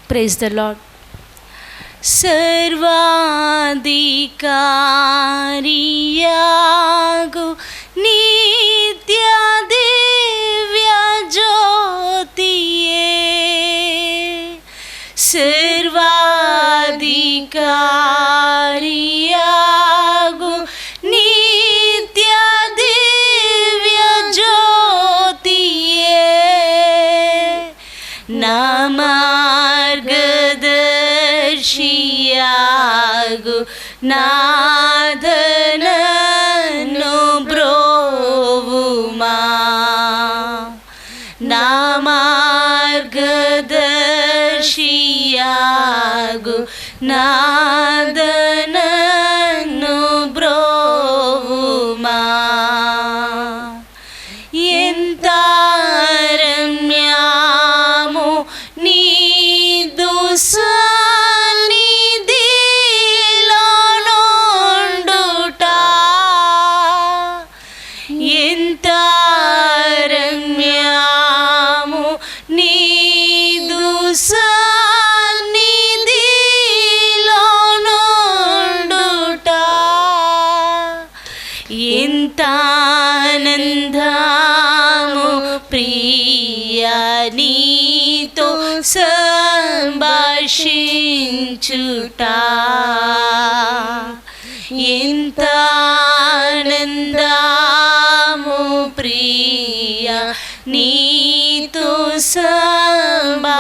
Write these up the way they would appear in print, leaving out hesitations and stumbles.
Praise the lord. సర్వాధికారియగు నిత్య దివ్య జ్యోతియే, సర్వాధికారియగు నిత్య దివ్య జ్యోతియే, నా మార్గదర్శియాగు నాథనను బ్రోవుమా, నా మార్గదర్శియాగు నాథనను బ్రోవుమా. ఎంత రమ్యము నీదు సన్నిధిలో నుండుట, ఎంత రమ్యము నీదు సన్నిధిలో నుండుట, ఎంత ఆనందము ప్రియా నీతో సంభాషించుట, ఎంత ఆనందము ప్రియా నీతో సంభాషించుట.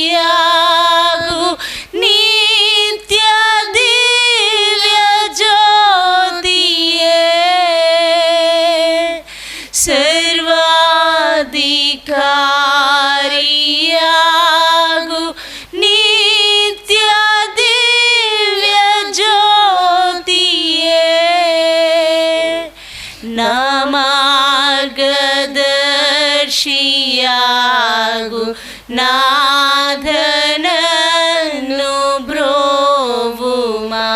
సర్వాధికారియగు నిత్య దివ్య జ్యోతియే, సర్వాధికారియగు నిత్య దివ్య జ్యోతియే, నా మార్గదర్శియాగు నాథనను బ్రోవుమా,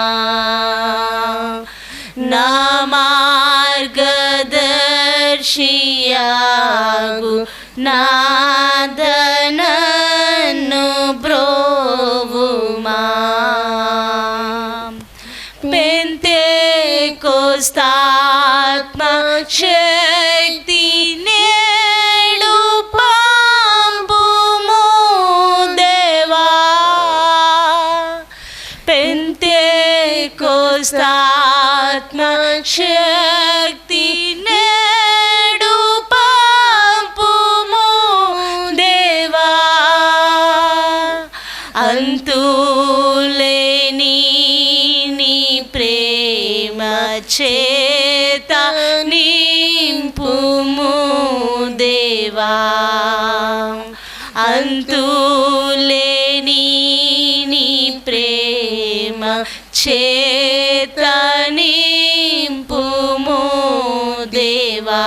నా మార్గదర్శియాగు నాథనను బ్రోవుమా. పెంతెకొస్తాత్మ శక్తి నేడు పంపుము దేవా, పెంతెకొస్తాత్మ శక్తి నేడు పంపుము దేవా, అంతులేని నీ ప్రేమ చేత నింపుము దేవా, అంతులేని నీ ప్రేమ చేత నింపుము దేవా.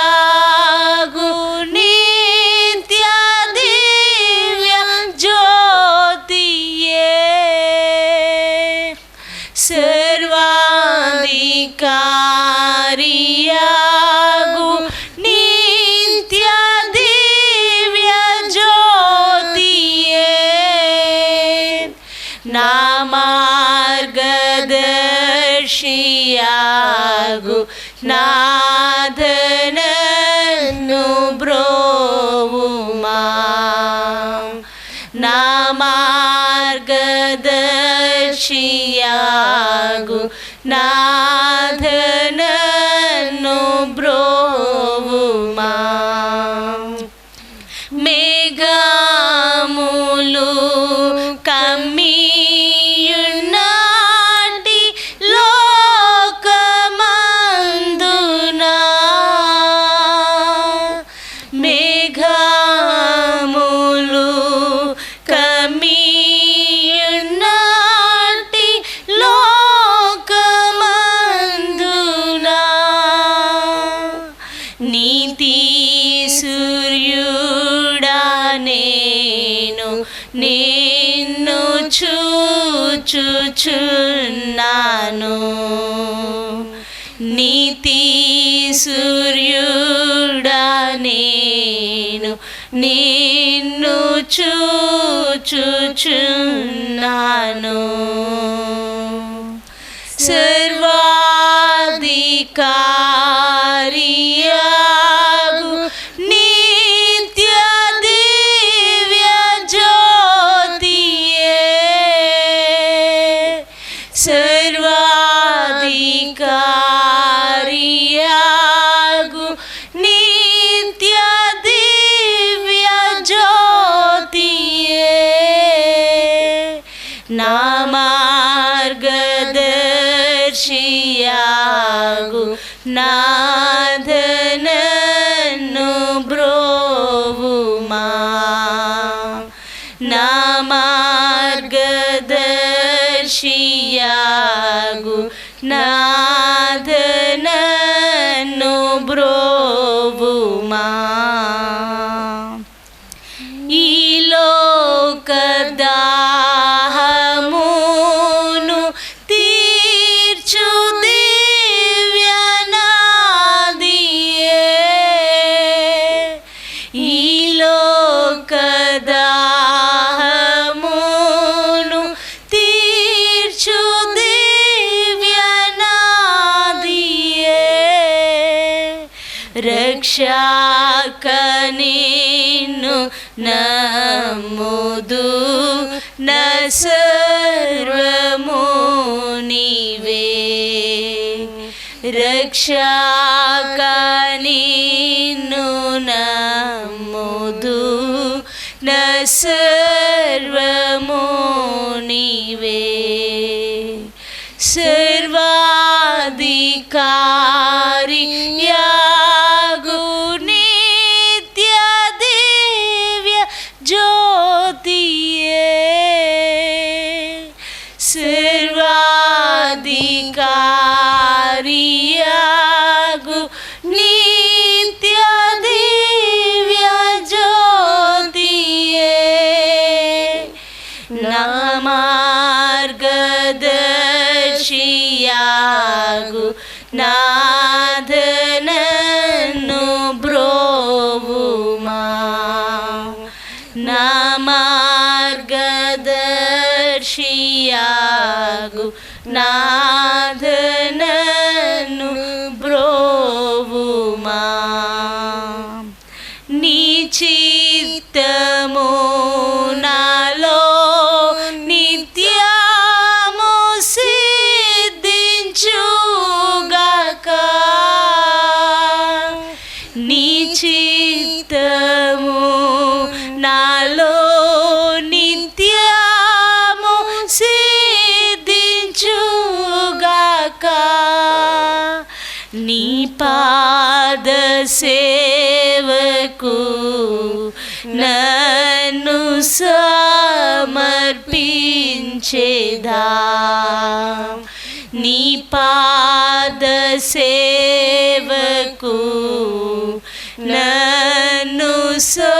సర్వాధికారియగు నిత్య దివ్య జ్యోతియే, సర్వాధికారియగు నిత్య దివ్య జ్యోతియే, నా మార్గదర్శియాగు నాథనను బ్రోవుమా, నా మార్గదర్శియాగు నాథనను బ్రోవుమా. మేఘములు కమ్మియున్నాటి లోకమందున, మేఘములు కమ్మియున్నాటి లోకమందున, చూచుచున్నాను. నీతి సూర్యుడా నేను నిన్ను చూచుచున్నాను. సర్వాధికారియగు నిత్య దివ్య జ్యోతియే, సర్వాధికారియగు నిత్య దివ్య జ్యోతియే, నా మార్గదర్శియాగు నాథనను బ్రోవుమా. నా మార్గదర్శియాగు నాథనను బ్రోవుమా. ఈ లోకదాహమును తీర్చు దివ్యనాదియే, ఈ లోకదాహమును తీర్చు దివ్యనాదియే, రక్షక నిన్ను నమ్ముదు నా సర్వము నీవే, రక్షక నిన్ను నమ్ముదు నా సర్వము నీవే, సర్వాధికారియగు నిత్య దివ్య జ్యోతియే, సర్వాధికారియగు నిత్య దివ్య జ్యోతియే, నా మార్గదర్శియాగు నాథనను బ్రోవుమా. నా మార్గదర్శియాగు నాథనను బ్రోవుమా. నీ చిత్తము నాలో నిత్యము సిద్ధించుగాక, నీ చిత్తము నాలో నిత్యము సిద్ధించుగాక, నీ పాద సేవకు నన్ను సమర్పించేదా, నీ పాద సేవకు నన్ను సమర్పించేదా,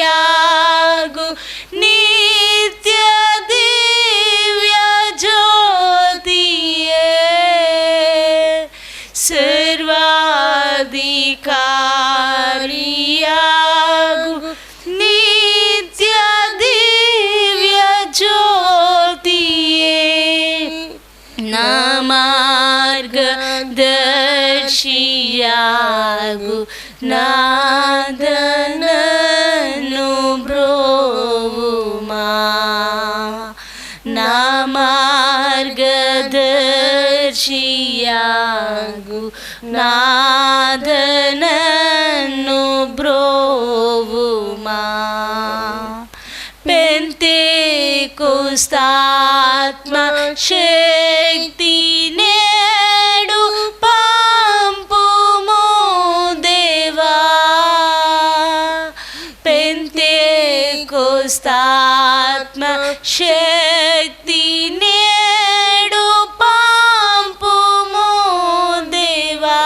సర్వాధికారియగు నిత్య దివ్య జ్యోతియే, సర్వాధికారియగు నిత్య దివ్య జ్యోతియే, నా మార్గదర్శియాగు నాథనను బ్రోవుమా. నా మార్గదర్శియాగు నాథనను బ్రోవుమా. పెంతెకొస్తాత్మ శక్తి నేడు పంపుము దేవా, పెంతెకొస్తాత్మ శక్తి నేడు పంపుము దేవా,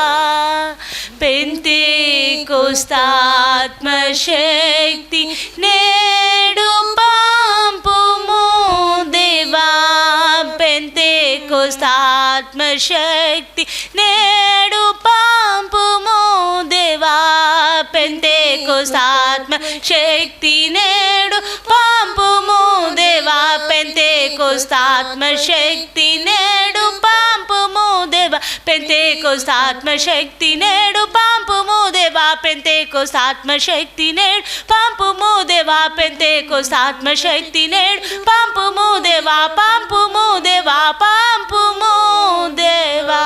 పెంతెకోస్తాత్మశక్తి నేడు పంపుము దేవా పెంతెకోస్తాత్మశక్తి నేడు పంపుము దేవా పెంతెకోస్తాత్మశక్తి నేడు పంపుము దేవా పెంతెకోస్తాత్మశక్తి నేడు పంపుము దేవా పెంతెకోస్తాత్మశక్తి నేడు పంపుము దేవా పెంతెకోస్తాత్మశక్తి నేడు పంపుము దేవా పెంతెకోస్తాత్మశక్తి నేడు పంపుము దేవా పంపుము దేవా పంపుము దేవా.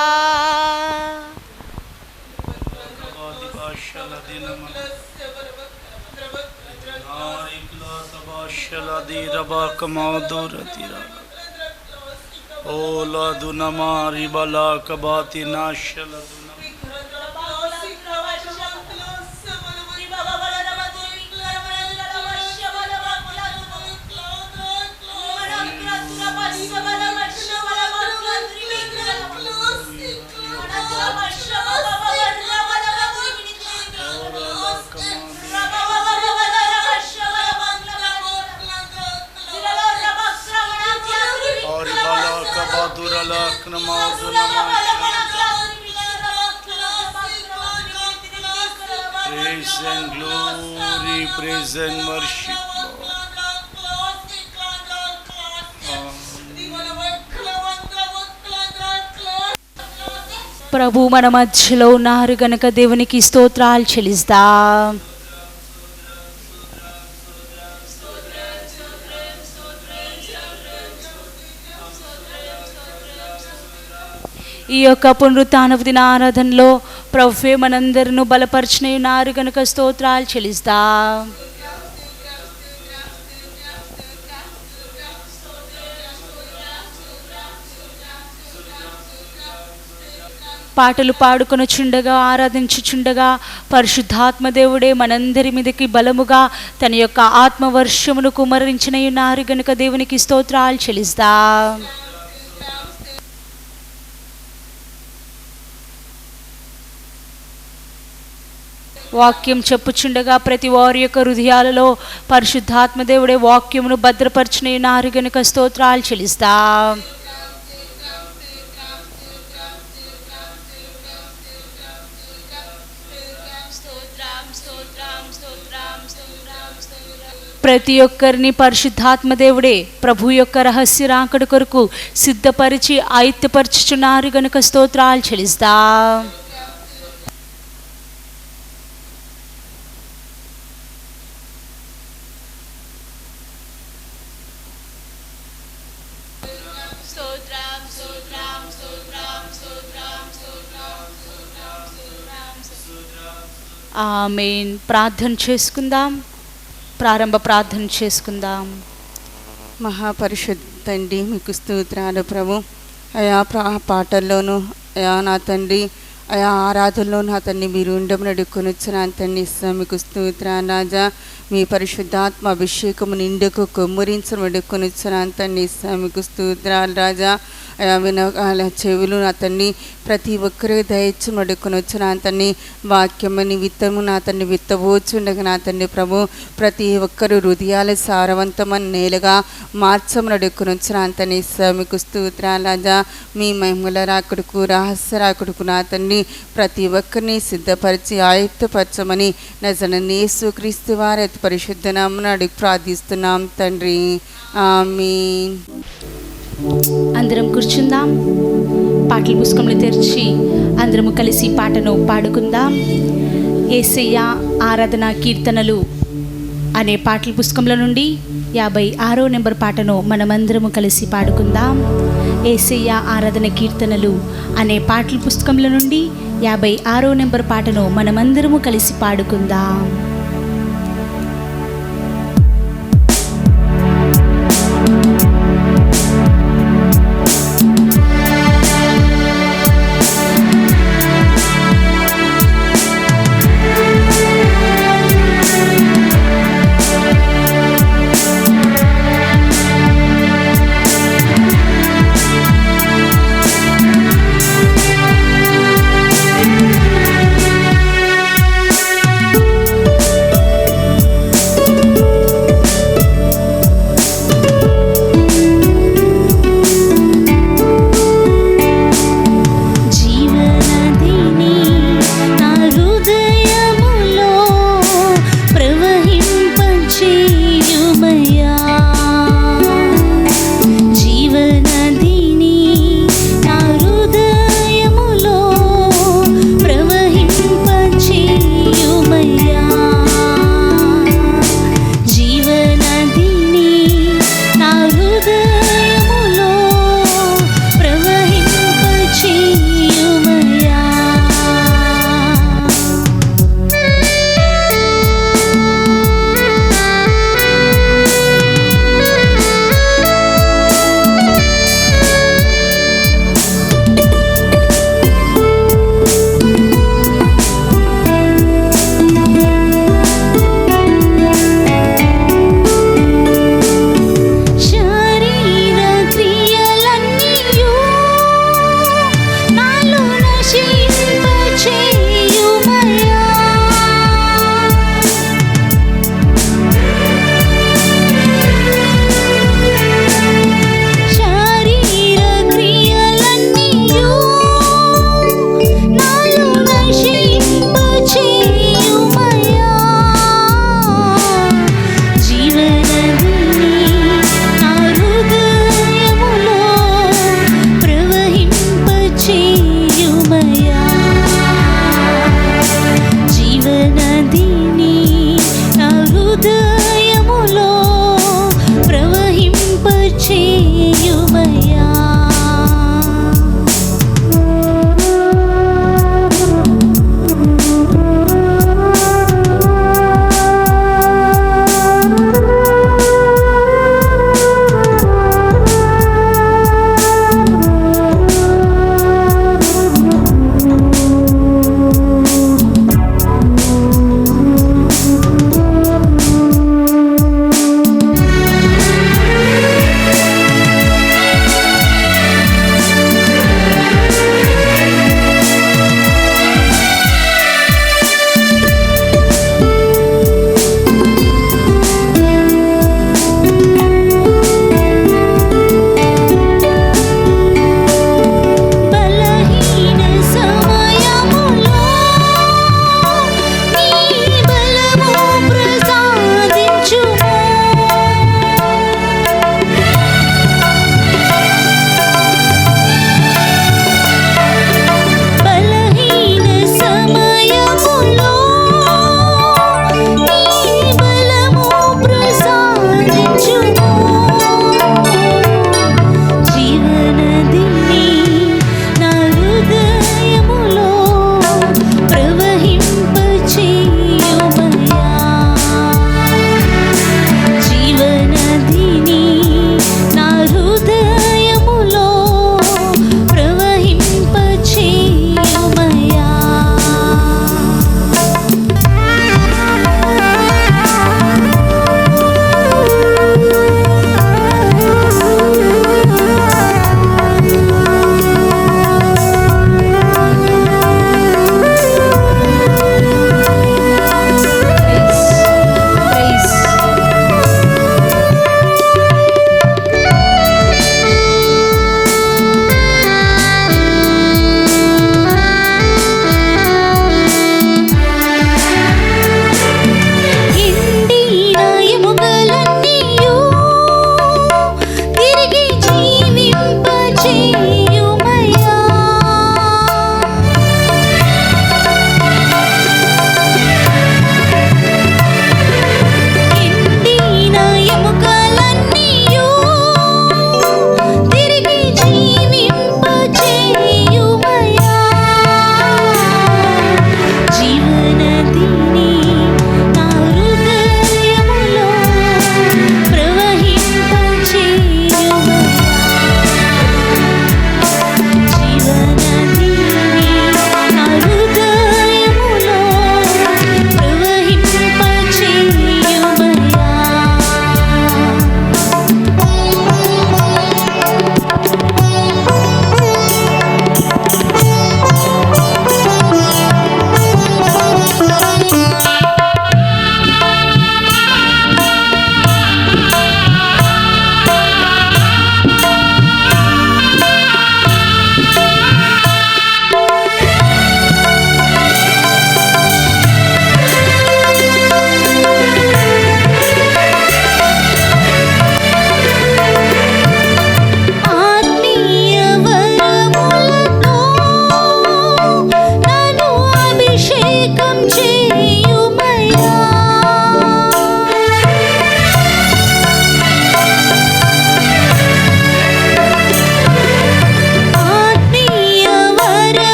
Ola dunamari balaka bati nashala Praise and glory, praise and worship, ప్రభు మన మధ్యలో ఉన్నారు గనుక దేవునికి స్తోత్రాలు చెల్లిస్తాం. ఈ యొక్క పునరుత్థానపు దిన ఆరాధనలో ప్రభువే మనందరిను బలపరిచిన ఉన్నారు గనుక స్తోత్రాలు చెల్లిస్తాం. పాటలు పాడుకొనుచుండగా ఆరాధించుచుండగా పరిశుద్ధాత్మ దేవుడే మనందరి మీదకి బలముగా తన యొక్క ఆత్మవర్షమును కుమ్మరించిన ఉన్నారు గనుక దేవునికి స్తోత్రాలు చెల్లిస్తాం. వాక్యం చెప్పుచుండగా ప్రతి వారి యొక్క హృదయాలలో పరిశుద్ధాత్మ దేవుడే వాక్యమును భద్రపరిచిన ఉన్నారు గనుక స్తోత్రాలు చెల్లిస్తాం. ప్రతి ఒక్కరిని పరిశుద్ధాత్మ దేవుడే ప్రభు యొక్క రహస్య రాకడ కొరకు సిద్ధపరిచి ఆయుత్తపరచుచున్నారు గనుక స్తోత్రాలు చెల్లిస్తాం. ఆమేన్. ప్రార్థన చేసుకుందాం. ప్రారంభ ప్రార్థన చేసుకుందాం. మహాపరిశుద్ధ తండ్రి మీకు స్తోత్రాలు ప్రభు. అయా పాటల్లోనూ అయా నా తండ్రి అయా ఆరాధనలో నా తండ్రి మీరు ఉండమని అడుక్కొనొచ్చు నా తండ్రి మీకు స్తోత్రాలు రాజా. మీ పరిశుద్ధాత్మ అభిషేకము నిండుకు కొమ్మరించడం అడుక్కొనొచ్చు నా తండ్రి మీకు స్తోత్రాలు రాజా. వినగాల చెవులు నా తండ్రి ప్రతి ఒక్కరికి దయచ్చు అడుక్కొనొచ్చు నా తండ్రి. వాక్యమని విత్తము నా తండ్రి విత్తబోచుండగా నా తండ్రి ప్రభు ప్రతి ఒక్కరు హృదయాల సారవంతమని నేలగా మార్చమని అడుక్కొనొచ్చు నా తండ్రి మీకు స్తోత్రాలు రాజా. మీ మహిమల రాకుడుకు రహస్య రాకుడుకు నా తండ్రి ప్రతి ఒక్కరిని సిద్ధపరిచి ఆయుక్తపరచమని నజరేయుడైన యేసుక్రీస్తు వారి అతి పరిశుద్ధ నామమున అడిగి ప్రార్థిస్తున్నాం తండ్రి. ఆమేన్. అందరం కూర్చుందాం. పాటల పుస్తకంలో తెరిచి అందరము కలిసి పాటను పాడుకుందాం. యేసయ్య ఆరాధన కీర్తనలు అనే పాటల పుస్తకంలో నుండి 56వ నెంబర్ పాటను మనమందరము కలిసి పాడుకుందాం. యేసయ్య ఆరాధన కీర్తనలు అనే పాటల పుస్తకంలో నుండి 56వ నెంబర్ పాటను మనమందరము కలిసి పాడుకుందాం.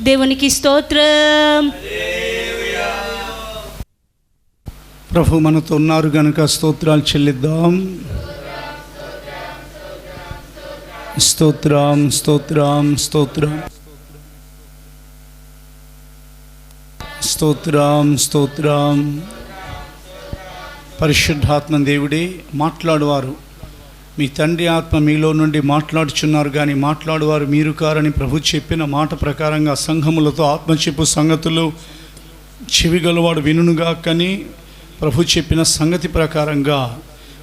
దేవునికి స్తోత్రం. ప్రభు మనతో ఉన్నారు గనుక స్తోత్రాలు చెల్లిద్దాం. స్తోత్రం స్తోత్రం స్తోత్రం స్తోత్రం స్తోత్రం. పరిశుద్ధాత్మ దేవుడే మాట్లాడువారు. మీ తండ్రి ఆత్మ మీలో నుండి మాట్లాడుచున్నారు కానీ మాట్లాడువారు మీరు కారని ప్రభు చెప్పిన మాట ప్రకారంగా సంఘములతో ఆత్మ చెప్పు సంగతులు చెవిగలవాడు వినుగా కానీ ప్రభు చెప్పిన సంగతి ప్రకారంగా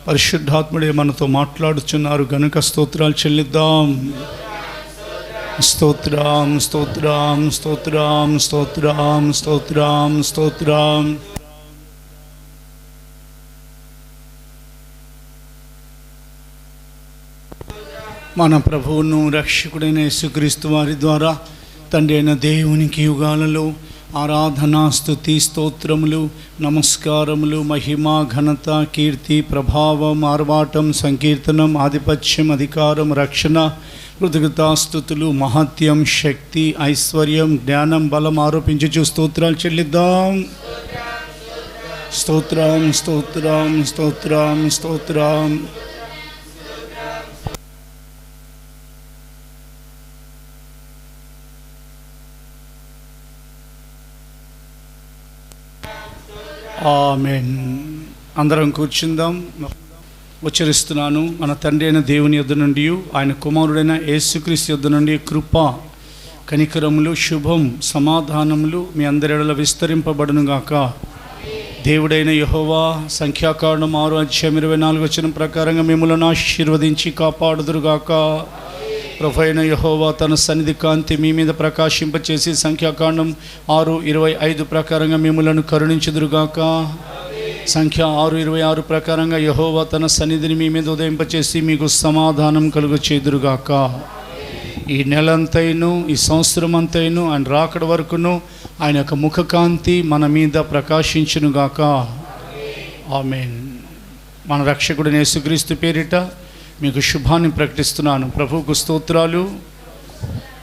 పరిశుద్ధాత్ముడే మనతో మాట్లాడుచున్నారు గనుక స్తోత్రాలు చెల్లిద్దాం. స్తోత్రం స్తోత్రం స్తోత్రం స్తోత్రం స్తోత్రం స్తోత్రం. మన ప్రభువును రక్షకుడైన యేసుక్రీస్తు వారి ద్వారా తండ్రి అయిన దేవునికి యుగాలలో ఆరాధనా స్తుతి స్తోత్రములు నమస్కారములు మహిమ ఘనత కీర్తి ప్రభావం ఆర్భాటం సంకీర్తనం ఆధిపత్యం అధికారం రక్షణ కృతజ్ఞతాస్తుతులు మహత్యం శక్తి ఐశ్వర్యం జ్ఞానం బలం ఆరోపించు స్తోత్రాలు చెల్లిద్దాం. స్తోత్రం స్తోత్రం స్తోత్రం స్తోత్రం. ఆమేన్. అందరం కూర్చుందాం. ఉచ్చరిస్తున్నాను. మన తండ్రి అయిన దేవుని యొద్ద నుండి ఆయన కుమారుడైన యేసుక్రీస్తు యొద్ద నుండి కృప కనికరములు శుభం సమాధానములు మీ అందరి ఎడల విస్తరింపబడునుగాక. దేవుడైన యెహోవా సంఖ్యాకాండం 6:24 ప్రకారంగా మిమ్మల్ని ఆశీర్వదించి కాపాడుదురుగాక. ప్రభు అయిన యెహోవా తన సన్నిధి కాంతి మీ మీద ప్రకాశింపచేసి సంఖ్యాకాండం 6:25 ప్రకారంగా మిమ్మలను కరుణించుదురుగాక. సంఖ్య 6:26 ప్రకారంగా యెహోవా తన సన్నిధిని మీ మీద ఉదయింపచేసి మీకు సమాధానం కలుగు చేదురుగాక. ఈ నెలంతైను ఈ సంవత్సరం అంతైను ఆయన రాకడ వరకును ఆయన యొక్క ముఖకాంతి మన మీద ప్రకాశించునుగాక. ఆమేన్. మన రక్షకుడైన యేసుక్రీస్తు పేరిట మీకు శుభాన్ని ప్రకటిస్తున్నాను. ప్రభువుకు స్తోత్రాలు,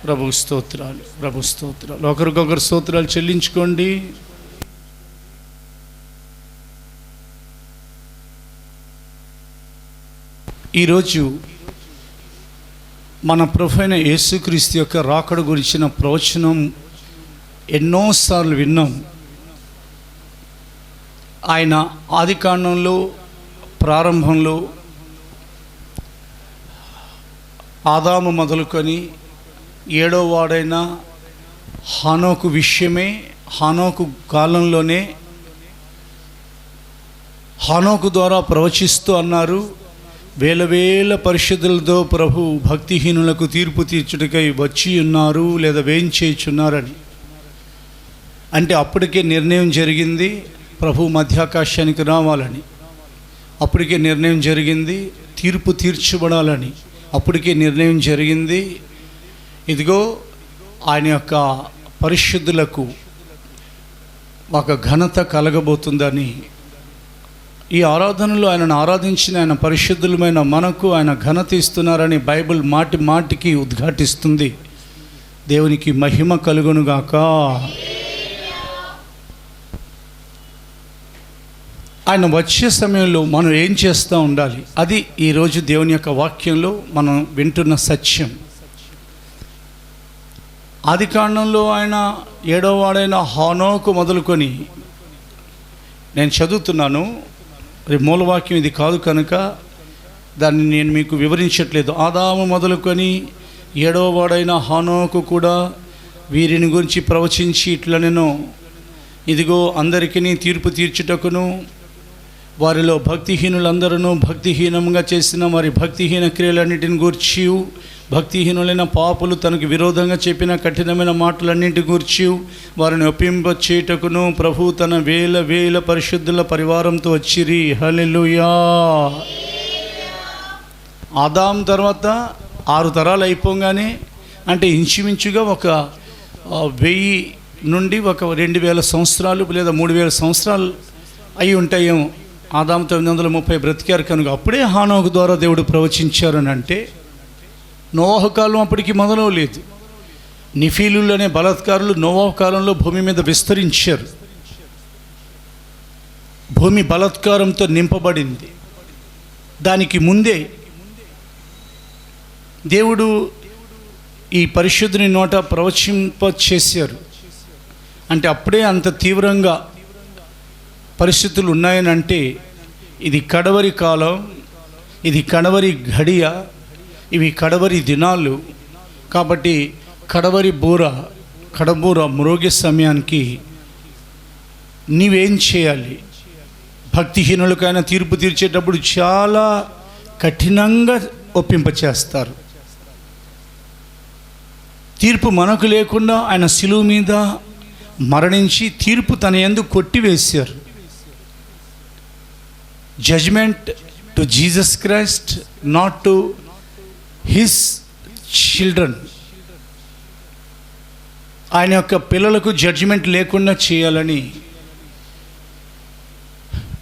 ప్రభు స్తోత్రాలు, ప్రభు స్తోత్రాలు. ఒకరికొకరు స్తోత్రాలు చెల్లించుకోండి. ఈరోజు మన ప్రభు అయిన యేసుక్రీస్తు యొక్క రాకడ గురించిన ప్రవచనం ఎన్నోసార్లు విన్నాం. ఆయన ఆదికాండంలో ప్రారంభంలో ఆదాము మొదలుకొని 7వ వాడైన హానోకు విషయమే హానోకు కాలంలోనే హానోకు ద్వారా ప్రవచిస్తూ అన్నారు, వేల వేల పరిశుద్ధులతో ప్రభు భక్తిహీనులకు తీర్పు తీర్చుటకై వచ్చి ఉన్నారు లేదా వేయించేయుచున్నారని. అంటే అప్పటికే నిర్ణయం జరిగింది ప్రభు మధ్యాకాశానికి రావాలని. అప్పటికే నిర్ణయం జరిగింది తీర్పు తీర్చబడాలని. అప్పటికే నిర్ణయం జరిగింది ఇదిగో ఆయన యొక్క పరిశుద్ధులకు ఒక ఘనత కలగబోతుందని. ఈ ఆరాధనలో ఆయనను ఆరాధించిన ఆయన పరిశుద్ధులమైన మనకు ఆయన ఘనత ఇస్తున్నారని బైబిల్ మాటి మాటికి ఉద్ఘాటిస్తుంది. దేవునికి మహిమ కలుగునుగాక. ఆయన వచ్చే సమయంలో మనం ఏం చేస్తూ ఉండాలి, అది ఈరోజు దేవుని యొక్క వాక్యంలో మనం వింటున్న సత్యం. ఆదికాండంలో ఆయన 7వ వాడైన హానోకు మొదలుకొని నేను చదువుతున్నాను, మూలవాక్యం ఇది కాదు కనుక దాన్ని నేను మీకు వివరించట్లేదు. ఆదాము మొదలుకొని 7వ వాడైన హానోకు కూడా వీరిని గురించి ప్రవచించి ఇట్లా నేను ఇదిగో అందరికీ తీర్పు తీర్చుటకును వారిలో భక్తిహీనులందరూ భక్తిహీనంగా చేసిన వారి భక్తిహీన క్రియలన్నిటిని గూర్చి భక్తిహీనులైన పాపులు తనకు విరోధంగా చెప్పిన కఠినమైన మాటలన్నింటి గూర్చి వారిని ఒప్పింప చేయుటకును ప్రభు తన వేల వేల పరిశుద్ధుల పరివారంతో వచ్చిరి. హల్లెలూయా. ఆదాం తర్వాత 6 తరాలు అయిపోగానే అంటే ఇంచుమించుగా ఒక 1000 నుండి ఒక 2000 సంవత్సరాలు లేదా 3000 సంవత్సరాలు అయి ఉంటాయేమో. ఆదాము 930 బ్రతికారు కనుక అప్పుడే హానోకు ద్వారా దేవుడు ప్రవచించారని అంటే నోహ కాలం అప్పటికి మొదలవలేదు. నిఫీలులు అనే బలాత్కారులు నోవా కాలంలో భూమి మీద విస్తరించారు. భూమి బలాత్కారంతో నింపబడింది. దానికి ముందే దేవుడు ఈ పరిశుద్ధుని నోట ప్రవచింప చేశారు. అంటే అప్పుడే అంత తీవ్రంగా పరిస్థితులు ఉన్నాయని అంటే ఇది కడవరి కాలం, ఇది కడవరి ఘడియ, ఇవి కడవరి దినాలు. కాబట్టి కడబూర మ్రోగే సమయానికి నీవేం చేయాలి? భక్తిహీనులకైనా తీర్పు తీర్చేటప్పుడు చాలా కఠినంగా ఒప్పింపచేస్తారు. తీర్పు మనకు లేకుండా ఆయన శిలువ మీద మరణించి తీర్పు తన యందు కొట్టివేశారు. Judgement to Jesus Christ, not to his children. ఆయన యొక్క పిల్లలకు జడ్జిమెంట్ లేకుండా చేయాలని,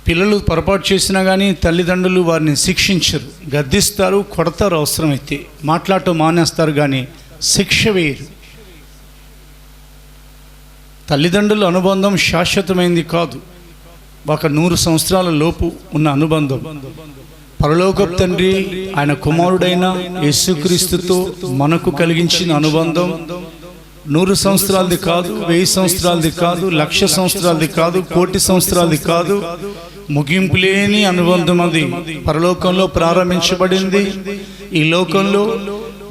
పిల్లలు పొరపాటు చేసినా కానీ తల్లిదండ్రులు వారిని శిక్షించరు, గద్దిస్తారు, కొడతారు, అవసరమైతే మాట్లాడటం మానేస్తారు, కానీ శిక్ష వేయరు. తల్లిదండ్రుల అనుబంధం శాశ్వతమైంది కాదు, ఒక 100 సంవత్సరాల లోపు ఉన్న అనుబంధం. పరలోకపు తండ్రి ఆయన కుమారుడైన యేసుక్రీస్తుతో మనకు కలిగించిన అనుబంధం 100 సంవత్సరాలది కాదు, 1000 సంవత్సరాలది కాదు, 1,00,000 సంవత్సరాలది కాదు, 1,00,00,000 సంవత్సరాలది కాదు. ముగింపు లేని అనుబంధం. అది పరలోకంలో ప్రారంభించబడింది, ఈ లోకంలో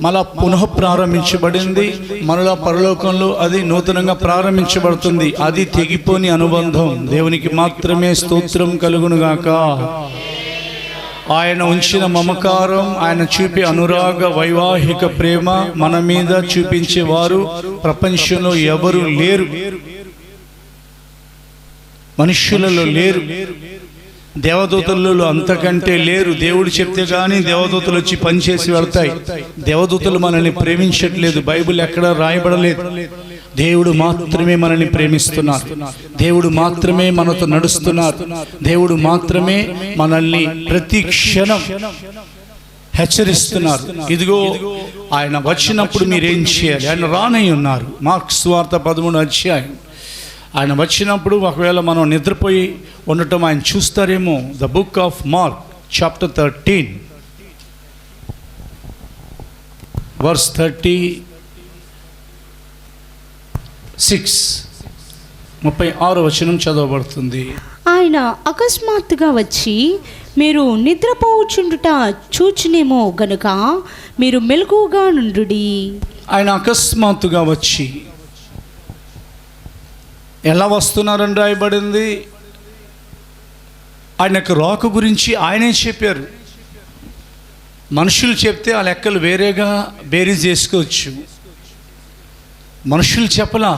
మళ్ళా పునః ప్రారంభించబడింది, మరలా పరలోకంలో అది నూతనంగా ప్రారంభించబడుతుంది. అది తెగిపోని అనుబంధం. దేవునికి మాత్రమే స్తోత్రం కలుగునుగాక. ఆయన ఉంచిన మమకారం, ఆయన చూపే అనురాగ వైవాహిక ప్రేమ మన మీద చూపించేవారు ప్రపంచంలో ఎవరు లేరు, మనుష్యులలో లేరు, దేవదూతలలో అంతకంటే లేరు. దేవుడు చెప్తే కానీ దేవదూతలు వచ్చి పనిచేసి వెళ్తాయి. దేవదూతలు మనల్ని ప్రేమించట్లేదు, బైబిల్ ఎక్కడా రాయబడలేదు. దేవుడు మాత్రమే మనల్ని ప్రేమిస్తున్నారు, దేవుడు మాత్రమే మనతో నడుస్తున్నారు, దేవుడు మాత్రమే మనల్ని ప్రతి క్షణం హెచ్చరిస్తున్నారు. ఇదిగో ఆయన వచ్చినప్పుడు మీరేం చేయాలి? ఆయన రానై ఉన్నారు. మార్క్స్ వార్త 13వ అధ్యాయం. ఆయన వచ్చినప్పుడు ఒకవేళ మనం నిద్రపోయి ఉండటం ఆయన చూస్తారేమో. The book of Mark chapter 13 verse 36వ వచనం చదవబడుతుంది. ఆయన అకస్మాత్తుగా వచ్చి మీరు నిద్రపోవచ్చుండుట చూచునేమో గనుక మీరు మెలకువగా నుండుడి. ఆయన అకస్మాత్తుగా వచ్చి ఎలా వస్తున్నారని రాయబడింది. ఆయన యొక్క రాక గురించి ఆయనే చెప్పారు. మనుషులు చెప్తే ఆ లెక్కలు వేరేగా బేరీజ్ చేసుకోవచ్చు, మనుషులు చెప్పలా.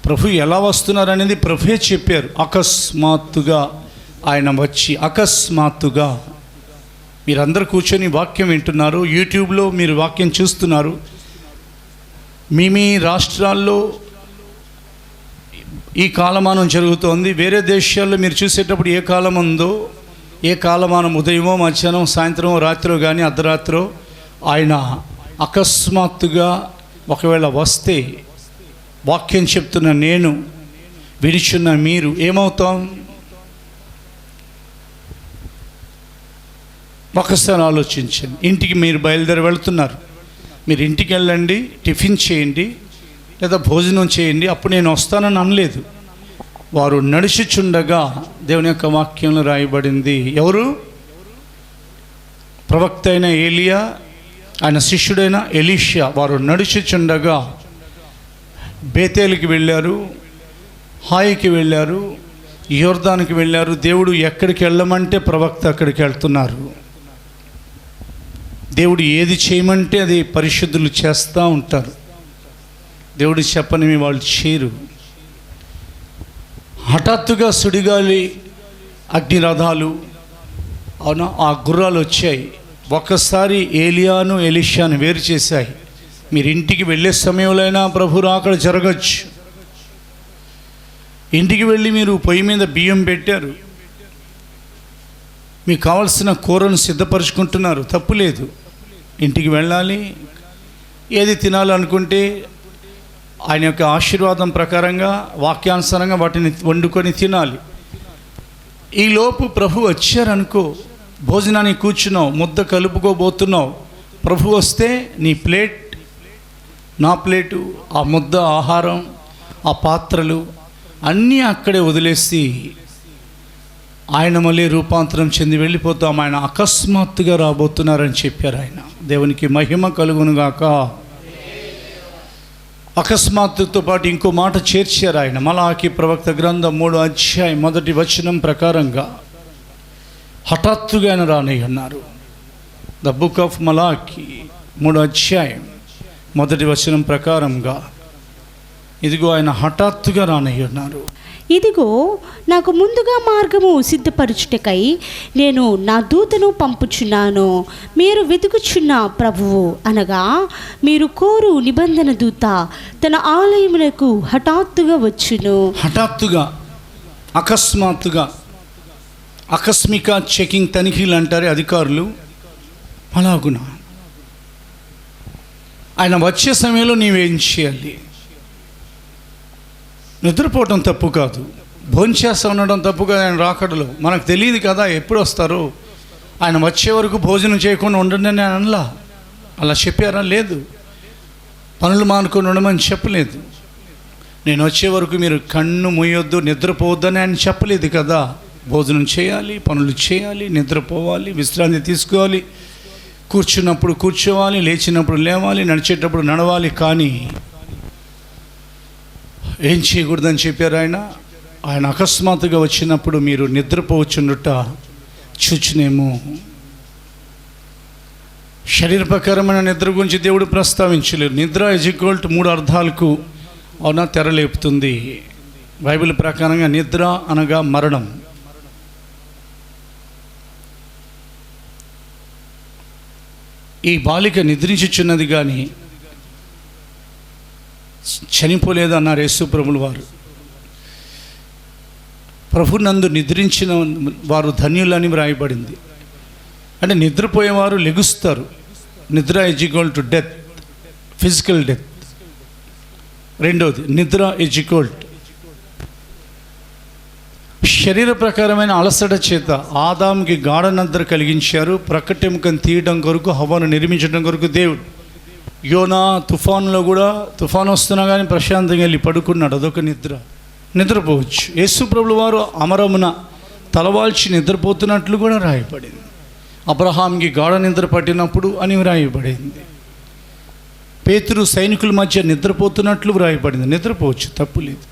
ప్రభు ఎలా వస్తున్నారనేది ప్రభువే చెప్పారు. అకస్మాత్తుగా ఆయన వచ్చి, అకస్మాత్తుగా. మీరందరూ కూర్చొని వాక్యం వింటున్నారు, యూట్యూబ్లో మీరు వాక్యం చూస్తున్నారు. మీ రాష్ట్రాల్లో ఈ కాలమానం జరుగుతోంది. వేరే దేశాల్లో మీరు చూసేటప్పుడు ఏ కాలం ఉందో, ఏ కాలమానం ఉదయమో మధ్యాహ్నం సాయంత్రం రాత్రో కానీ అర్ధరాత్రో ఆయన అకస్మాత్తుగా ఒకవేళ వస్తే, వాక్యం చెప్తున్న నేను, విడిచున్న మీరు ఏమవుతాం? ఒకసారి ఆలోచించండి. ఇంటికి మీరు బయలుదేరి వెళ్తున్నారు, మీరు ఇంటికి వెళ్ళండి, టిఫిన్ చేయండి లేదా భోజనం చేయండి, అప్పుడు నేను వస్తానని అనలేదు. వారు నడిచిచుండగా దేవుని యొక్క వాక్యంలో రాయబడింది. ఎవరు? ప్రవక్త అయిన ఏలియా, ఆయన శిష్యుడైన ఎలీషా. వారు నడిచిచుండగా బేతేలుకి వెళ్ళారు, హాయికి వెళ్ళారు, యోర్దానికి వెళ్ళారు. దేవుడు ఎక్కడికి వెళ్ళమంటే ప్రవక్త అక్కడికి వెళ్తున్నారు. దేవుడు ఏది చేయమంటే అది పరిశుద్ధులు చేస్తూ ఉంటారు. దేవుడు చెప్పనివి వాళ్ళు చేయరు. హఠాత్తుగా సుడిగాలి, అగ్నిరథాలు, అవునా, ఆ గుర్రాలు వచ్చాయి. ఒక్కసారి ఏలియాను ఎలీషాను వేరు చేశాయి. మీరు ఇంటికి వెళ్ళే సమయంలో అయినా ప్రభు రాకడ జరగచ్చు. ఇంటికి వెళ్ళి మీరు పొయ్యి మీద బియ్యం పెట్టారు, మీకు కావలసిన కూరను సిద్ధపరచుకుంటున్నారు, తప్పులేదు. ఇంటికి వెళ్ళాలి, ఏది తినాలనుకుంటే ఆయన యొక్క ఆశీర్వాదం ప్రకారంగా వాక్యానుసారంగా వాటిని వండుకొని తినాలి. ఈలోపు ప్రభు వచ్చారనుకో, భోజనానికి కూర్చున్నావు, ముద్ద కలుపుకోబోతున్నావు, ప్రభు వస్తే నీ ప్లేట్ నా ప్లేటు, ఆ ముద్ద ఆహారం, ఆ పాత్రలు అన్నీ అక్కడే వదిలేసి ఆయన మళ్ళీ రూపాంతరం చెంది వెళ్ళిపోతాం. ఆయన అకస్మాత్తుగా రాబోతున్నారని చెప్పారు ఆయన. దేవునికి మహిమ కలుగునుగాక. అకస్మాత్తుతో పాటు ఇంకో మాట చేర్చారు ఆయన. మలాకి ప్రవక్త గ్రంథం 3వ అధ్యాయం 1వ వచనం ప్రకారంగా హఠాత్తుగా ఆయన రానయ్య అన్నారు. ద బుక్ ఆఫ్ మలాకి 3వ అధ్యాయం 1వ వచనం ప్రకారంగా ఇదిగో ఆయన హఠాత్తుగా రానయ్య అన్నారు. ఇదిగో నాకు ముందుగా మార్గము సిద్ధపరచుటకై నేను నా దూతను పంపుచున్నాను. మీరు వెతుకుచున్న ప్రభువు అనగా మీరు కోరు నిబంధన దూత తన ఆలయమునకు హఠాత్తుగా వచ్చును. హఠాత్తుగా, అకస్మాత్తుగా, ఆకస్మిక చెకింగ్, తనిఖీలు అంటారే అధికారులు, అలాగున ఆయన వచ్చే సమయంలో నీవేం చేయాలి? నిద్రపోవటం తప్పు కాదు, భోంచేస్తా ఉండడం తప్పు కాదు. ఆయన రాకడలో మనకు తెలియదు కదా ఎప్పుడు వస్తారో. ఆయన వచ్చే వరకు భోజనం చేయకుండా ఉండండి అని అనలా. అలా చెప్పారా? లేదు. పనులు మానుకొని ఉండమని చెప్పలేదు. నేను వచ్చే వరకు మీరు కన్ను మూయొద్దు, నిద్రపోవద్దని ఆయన చెప్పలేదు కదా. భోజనం చేయాలి, పనులు చేయాలి, నిద్రపోవాలి, విశ్రాంతి తీసుకోవాలి, కూర్చున్నప్పుడు కూర్చోవాలి, లేచినప్పుడు లేవాలి, నడిచేటప్పుడు నడవాలి. కానీ ఏం చేయకూడదని చెప్పారు ఆయన. ఆయన అకస్మాత్తుగా వచ్చినప్పుడు మీరు నిద్రపోవచ్చుండుట చూచునేమో. శరీర ప్రకారమైన నిద్ర గురించి దేవుడు ప్రస్తావించలేదు. నిద్ర ఈజ్ ఈక్వల్ టు 3 అర్థాలకు అవునా తెరలేపుతుంది. బైబిల్ ప్రకారంగా నిద్ర అనగా మరణం. ఈ బాలిక నిద్రించుచున్నది కానీ చనిపోలేదు అన్నారు యేసుప్రభులు వారు. ప్రభు నందు నిద్రించిన వారు ధన్యులని వ్రాయబడింది. అంటే నిద్రపోయేవారు లెగుస్తారు. నిద్ర is equal to death, physical death. రెండోది నిద్ర ఈజ్ ఈక్వల్ టు శరీర ప్రకారమైన అలసట చేత ఆదాముకి గాఢ నిద్ర కలిగించారు. ప్రకటెముకను తీయడం కొరకు, హవ్వను నిర్మించడం కొరకు దేవుడు. యోనా తుఫానులో కూడా తుఫాను వస్తున్నా కానీ ప్రశాంతంగా వెళ్ళి పడుకున్నాడు. అదొక నిద్ర. నిద్రపోవచ్చు. యేసుప్రభుల వారు అమరమున తలవాల్చి నిద్రపోతున్నట్లు కూడా రాయబడింది. అబ్రహాంకి గాఢ నిద్ర పట్టినప్పుడు అని వ్రాయబడింది. పేతురు సైనికుల మధ్య నిద్రపోతున్నట్లు వ్రాయబడింది. నిద్రపోవచ్చు, తప్పు లేదు.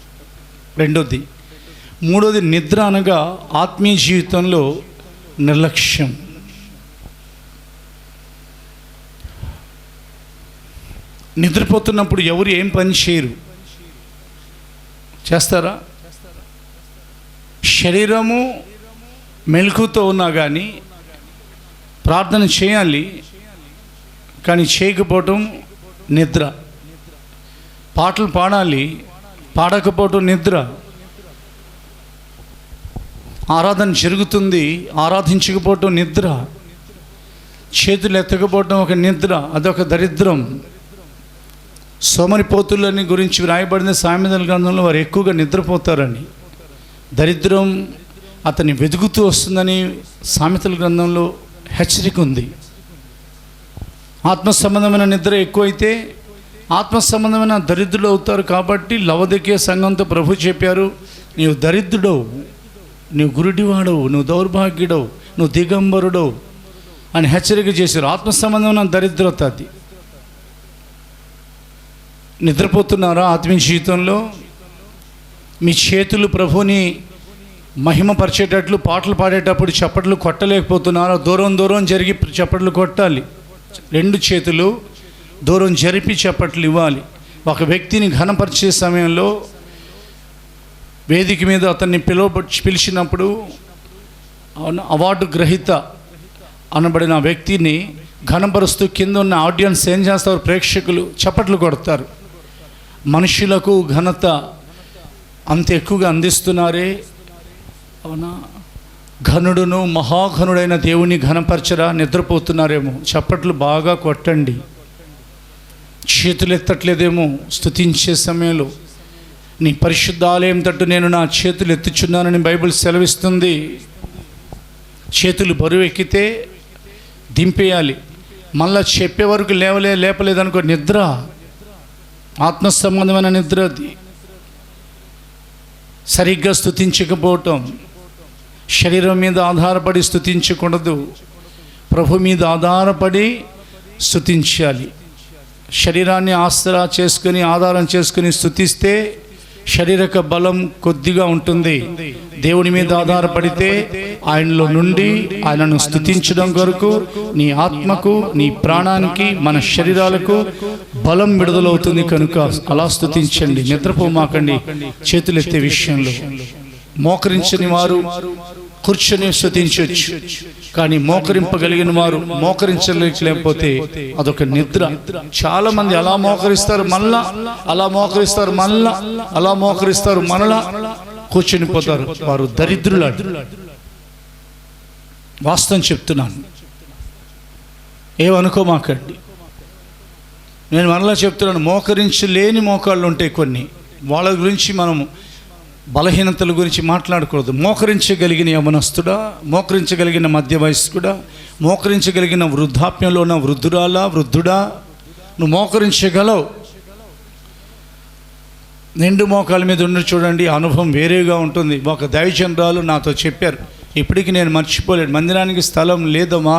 రెండోది. మూడోది నిద్ర అనగా ఆత్మీయ జీవితంలో నిర్లక్ష్యం. నిద్రపోతున్నప్పుడు ఎవరు ఏం పని చేయరు. చేస్తారా? శరీరము మెలకుతో ఉన్నా కానీ ప్రార్థన చేయాలి, కానీ చేయకపోవటం నిద్ర. పాటలు పాడాలి, పాడకపోవటం నిద్ర. ఆరాధన జరుగుతుంది, ఆరాధించకపోవటం నిద్ర. చేతులు ఎత్తకపోవటం ఒక నిద్ర, అదొక దరిద్రం. సోమరిపోతులని గురించి వ్రాయబడిన సామెతల గ్రంథంలో వారు ఎక్కువగా నిద్రపోతారని. దరిద్రం అతన్ని వెతుకుతూ వస్తుందని సామెతల గ్రంథంలో హెచ్చరిక ఉంది. ఆత్మ సంబంధమైన నిద్ర ఎక్కువైతే ఆత్మ సంబంధమైన దరిద్రుడు అవుతారు. కాబట్టి లవదికీయ సంఘంతో ప్రభు చెప్పారు, నీవు దరిద్రుడవు, నువ్వు గురుడివాడవు, నువ్వు దౌర్భాగ్యుడవు, నువ్వు దిగంబరుడవు అని హెచ్చరిక చేశారు. ఆత్మ సంబంధమైన దరిద్రత అది. నిద్రపోతున్నారా ఆత్మీయ జీవితంలో? మీ చేతులు ప్రభుని మహిమపరిచేటట్లు పాటలు పాడేటప్పుడు చప్పట్లు కొట్టలేకపోతున్నారా? దూరం జరిగి చప్పట్లు కొట్టాలి. 2 చేతులు దూరం జరిపి చప్పట్లు ఇవ్వాలి. ఒక వ్యక్తిని ఘనపరిచే సమయంలో వేదిక మీద అతన్ని పిలిచినప్పుడు అవార్డు గ్రహీత అనబడిన వ్యక్తిని ఘనపరుస్తూ కింద ఉన్న ఆడియన్స్ ఏం చేస్తారు? ప్రేక్షకులు చప్పట్లు కొడతారు. మనుషులకు ఘనత అంత ఎక్కువగా అందిస్తున్నారే. అవునా? ఘనుడును మహాఘనుడైన దేవుని ఘనపరచరా? నిద్రపోతున్నారేమో. చప్పట్లు బాగా కొట్టండి. చేతులు ఎత్తట్లేదేమో స్తుతించే సమయంలో. నీ పరిశుద్ధ ఆలయం తట్టు నేను నా చేతులు ఎత్తుచున్నానని బైబిల్ సెలవిస్తుంది. చేతులు బరువు ఎక్కితే దింపేయాలి. మళ్ళా చెప్పే వరకు లేపలేదనుకో, నిద్ర, ఆత్మ సంబంధమైన నిద్ర. అది సరిగ్గా స్తుతించకపోవటం. శరీరం మీద ఆధారపడి స్తుతించకూడదు, ప్రభు మీద ఆధారపడి స్తుతించాలి. శరీరాన్ని ఆసరా చేసుకుని ఆధారం చేసుకుని స్తుతిస్తే శరీరక బలం కొద్దిగా ఉంటుంది. దేవుని మీద ఆధారపడితే ఆయనలో నుండి ఆయనను స్తుతించడం కొరకు నీ ఆత్మకు, నీ ప్రాణానికి, మన శరీరాలకు బలం విడుదలవుతుంది. కనుక అలా స్తుతించండి, నిద్రపోమాకండి. చేతులెత్తే విషయంలో మోకరించని వారు కూర్చొని స్తుతించవచ్చు, కానీ మోకరింపగలిగిన వారు మోకరించలేకపోతే అదొక నిద్ర. చాలా మంది అలా మోకరిస్తారు, మళ్ళా అలా మోకరిస్తారు, మళ్ళా అలా మోకరిస్తారు, మళ్ళా కూర్చొని పోతారు. వారు దరిద్రులు. వాస్తవం చెప్తున్నాను, ఏమనుకోమాకండి. నేను మరలా చెప్తున్నాను, మోకరించలేని మోకాళ్ళు ఉంటాయి కొన్ని. వాళ్ళ గురించి మనము బలహీనతల గురించి మాట్లాడకూడదు. మోకరించగలిగిన యవనస్తుడా, మోకరించగలిగిన మధ్య వయస్కుడా, మోకరించగలిగిన వృద్ధాప్యంలో ఉన్న వృద్ధుడా, నువ్వు మోకరించగలవు. నిండు మోకాల మీద ఉండి చూడండి, అనుభవం వేరేగా ఉంటుంది. ఒక దైవజనురాలు నాతో చెప్పారు, ఇప్పటికీ నేను మర్చిపోలేను. మందిరానికి స్థలం లేదమ్మా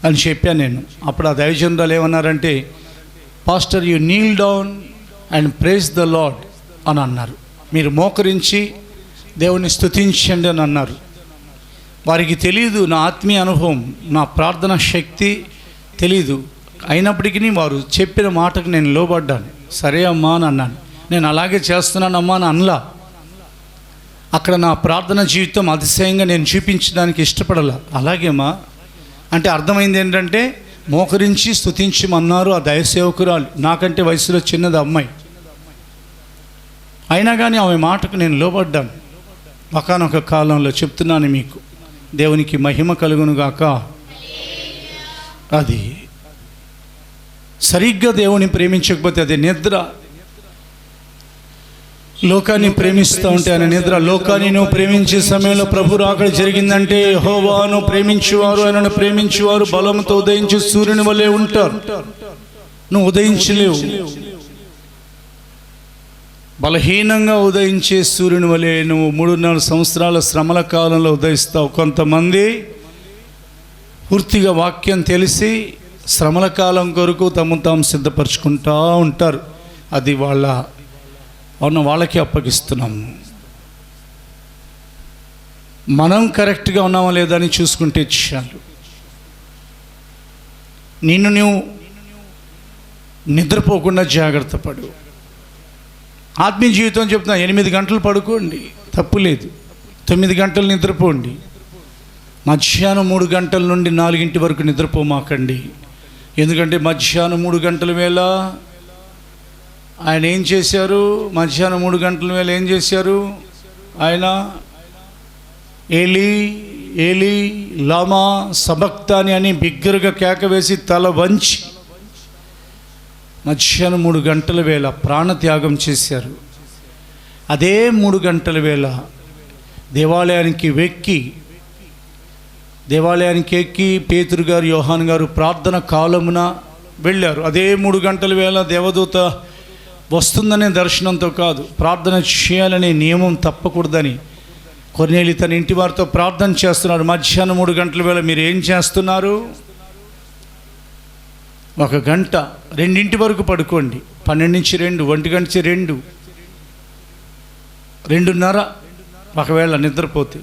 అని చెప్పాను నేను. అప్పుడు ఆ దైవజనురాలు ఏమన్నారంటే, pastor you kneel down and praise the Lord అని అన్నారు. మీరు మోకరించి దేవుని స్తుతించండి అని అన్నారు. వారికి తెలియదు నా ఆత్మీయ అనుభవం, నా ప్రార్థన శక్తి తెలీదు. అయినప్పటికీ వారు చెప్పిన మాటకు నేను లోబడ్డాను. సరే అమ్మా అని అన్నాను. నేను అలాగే చేస్తున్నానమ్మా అని అనలా. అక్కడ నా ప్రార్థన జీవితం అతిశయంగా నేను చూపించడానికి ఇష్టపడాల. అలాగేమా అంటే అర్థమైంది ఏంటంటే, మోకరించి స్తుతించమన్నారు ఆ దైవసేవకురాలు. నాకంటే వయసులో చిన్నది అమ్మాయి. అయినా కానీ ఆమె మాటకు నేను లోబడ్డాను. ఒకానొక కాలంలో చెప్తున్నాను మీకు, దేవునికి మహిమ కలుగునుగాక. అది సరిగ్గా దేవుని ప్రేమించకపోతే అది నిద్ర. లోకాన్ని ప్రేమిస్తూ ఉంటే ఆయన నిద్ర. లోకాన్ని నువ్వు ప్రేమించే సమయంలో ప్రభు రాకడ జరిగిందంటే, యెహోవాను ప్రేమించువారు, ఆయనను ప్రేమించువారు బలంతో ఉదయించే సూర్యుని వలె ఉంటారు. నువ్వు ఉదయించలేవు. బలహీనంగా ఉదయించే సూర్యుని వలె నువ్వు 3.5 సంవత్సరాల శ్రమల కాలంలో ఉదయిస్తావు. కొంతమంది పూర్తిగా వాక్యం తెలిసి శ్రమల కాలం కొరకు తాము సిద్ధపరచుకుంటూ ఉంటారు. అది వాళ్ళకి అప్పగిస్తున్నాము. మనం కరెక్ట్గా ఉన్నామా లేదా అని చూసుకుంటే చాలు. నువ్వు నిద్రపోకుండా జాగ్రత్త పడు. ఆత్మీయ జీవితం చెప్తున్నా, 8 గంటలు పడుకోండి, తప్పు లేదు. 9 గంటలు నిద్రపోండి. మధ్యాహ్నం 3 గంటల నుండి 4 వరకు నిద్రపోమాకండి. ఎందుకంటే మధ్యాహ్నం 3 గంటల వేళ ఆయన ఏం చేశారు? మధ్యాహ్నం 3 గంటల వేళ ఏం చేశారు? ఆయన ఏలీ ఏలీ లామా సబక్తాని అని బిగ్గరగా కేక వేసి తల వంచి మధ్యాహ్నం 3 గంటల వేళ ప్రాణత్యాగం చేశారు. అదే 3 గంటల వేళ దేవాలయానికి ఎక్కి పేతురు గారు, యోహాను గారు ప్రార్థన కాలమున వెళ్ళారు. అదే 3 గంటల వేళ దేవదూత వస్తుందనే దర్శనంతో కాదు, ప్రార్థన చేయాలనే నియమం తప్పకూడదని కొర్నేలి తన ఇంటి వారితో ప్రార్థన చేస్తున్నాడు. మధ్యాహ్నం 3 గంటల వేళ మీరు ఏం చేస్తున్నారు? 1 గంట 2 వరకు పడుకోండి. 12 నుంచి 2, 1 గంట నుంచి 2, 2:30 ఒకవేళ నిద్రపోతే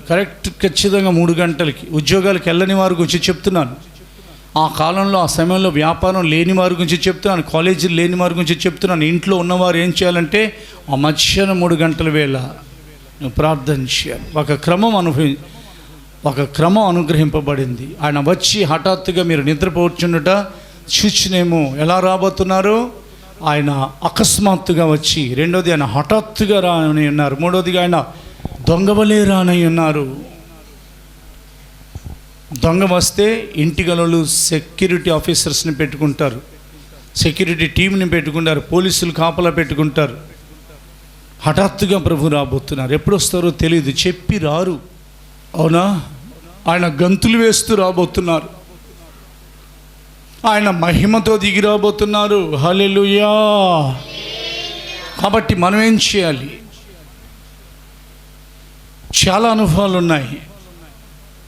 ఖచ్చితంగా 3 గంటలకి. ఉద్యోగాలకు వెళ్ళని వారి గురించి చెప్తున్నాను. ఆ కాలంలో ఆ సమయంలో వ్యాపారం లేని వారి గురించి చెప్తున్నాను, కాలేజీలు లేని వారి గురించి చెప్తున్నాను. ఇంట్లో ఉన్నవారు ఏం చేయాలంటే ఆ మధ్యాహ్నం 3 గంటల వేళ నువ్వు ప్రార్థన చేయాలి. ఒక క్రమం అనుగ్రహింపబడింది. ఆయన వచ్చి హఠాత్తుగా మీరు నిద్రపోవచ్చుండుట చూచినేమో ఎలా రాబోతున్నారు? ఆయన అకస్మాత్తుగా వచ్చి, రెండోది ఆయన హఠాత్తుగా రానని ఉన్నారు, మూడోదిగా ఆయన దొంగవలే రానని ఉన్నారు. దొంగ వస్తే ఇంటి గలలు సెక్యూరిటీ ఆఫీసర్స్ని పెట్టుకుంటారు. సెక్యూరిటీ టీంని పెట్టుకుంటారు, పోలీసులు కాపలా పెట్టుకుంటారు. హఠాత్తుగా ప్రభు రాబోతున్నారు. ఎప్పుడు వస్తారో తెలియదు, చెప్పి రారు. అవునా? ఆయన గంతులు వేస్తూ రాబోతున్నారు. ఆయన మహిమతో దిగి రాబోతున్నారు. హల్లెలూయా. కాబట్టి మనం ఏం చేయాలి? చాలా అనుభవాలు ఉన్నాయి.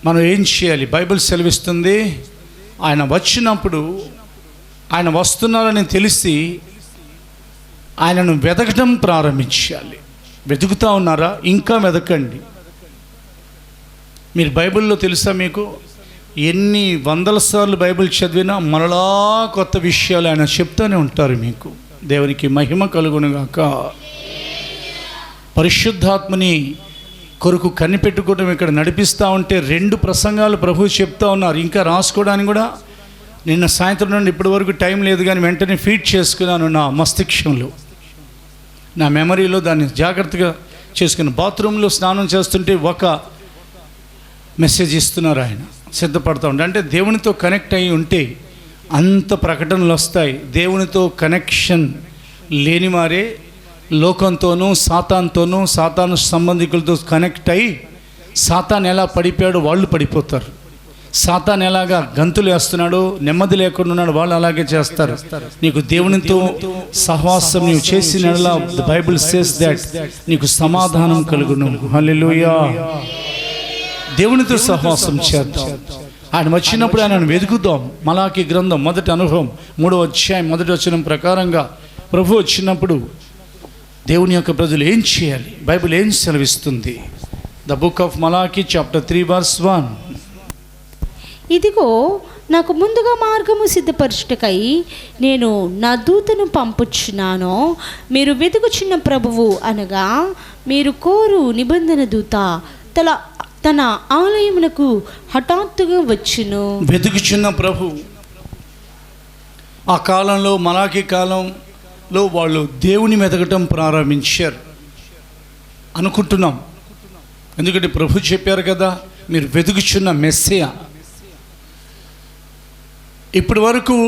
మనం ఏం చేయాలి? బైబిల్ సెలవిస్తుంది, ఆయన వచ్చినప్పుడు, ఆయన వస్తున్నారని తెలిసి ఆయనను వెతకటం ప్రారంభించాలి. వెతుకుతూ ఉన్నారా? ఇంకా వెతకండి. మీరు బైబిల్లో తెలుసా, మీకు ఎన్ని వందల సార్లు బైబిల్ చదివినా మరలా కొత్త విషయాలు ఆయన చెప్తూనే ఉంటారు మీకు. దేవునికి మహిమ కలుగునుగాక. పరిశుద్ధాత్మని కొరకు కనిపెట్టుకోవడం ఇక్కడ నడిపిస్తూ ఉంటే 2 ప్రసంగాలు ప్రభు చెప్తా ఉన్నారు. ఇంకా రాసుకోవడానికి కూడా నిన్న సాయంత్రం నుండి ఇప్పటి వరకు టైం లేదు, కానీ వెంటనే ఫీడ్ చేసుకున్నాను నా మస్తిష్కంలో, నా మెమరీలో దాన్ని జాగ్రత్తగా చేసుకుని. బాత్రూంలో స్నానం చేస్తుంటే ఒక మెసేజ్ ఇస్తున్నారు ఆయన, సిద్ధపడుతూ ఉంటే. అంటే దేవునితో కనెక్ట్ అయి ఉంటే అంత ప్రకటనలు వస్తాయి. దేవునితో కనెక్షన్ లేని వారే లోకంతోనూ సాతాన్తోనూ సాతాను సంబంధికులతో కనెక్ట్ అయ్యి సాతాన్ ఎలా పడిపోయాడో వాళ్ళు పడిపోతారు. సాతాన్ ఎలాగా గంతులు వేస్తున్నాడో, నెమ్మది లేకుండా ఉన్నాడు, వాళ్ళు అలాగే చేస్తారు. నీకు దేవునితో సహవాసం నీవు చేసిన బైబిల్ సేస్ దట్ నీకు సమాధానం కలుగును. హల్లెలూయా. దేవునితో సహవాసం చేద్దాం. ఆయన వచ్చినప్పుడు ఆయనను వెతుకుదాం. మలాకి గ్రంథం మొదటి అనుభవం 3వ అధ్యాయం 1వ వచనం ప్రకారంగా ప్రభు వచ్చినప్పుడు దేవుని యొక్క ప్రజలు ఏం చేయాలి? బైబిల్ ఏం సెలవిస్తుంది? ద బుక్ ఆఫ్ మలాకి చాప్టర్ 3 verse 1. ఇదిగో నాకు ముందుగా మార్గము సిద్ధపరచుటకై నేను నా దూతను పంపుచున్నాను. మీరు వెతుకుచున్న ప్రభువు అనగా మీరు కోరు నిబంధన దూత తన ఆలయమునకు హఠాత్తుగా వచ్చును. వెతుకుచున్న ప్రభు. ఆ కాలంలో, మలాకి కాలంలో వాళ్ళు దేవుని వెతకటం ప్రారంభించారు అనుకుంటున్నాం. ఎందుకంటే ప్రభు చెప్పారు కదా, మీరు వెతుకుచున్న మెస్సియా. ఇప్పటి వరకు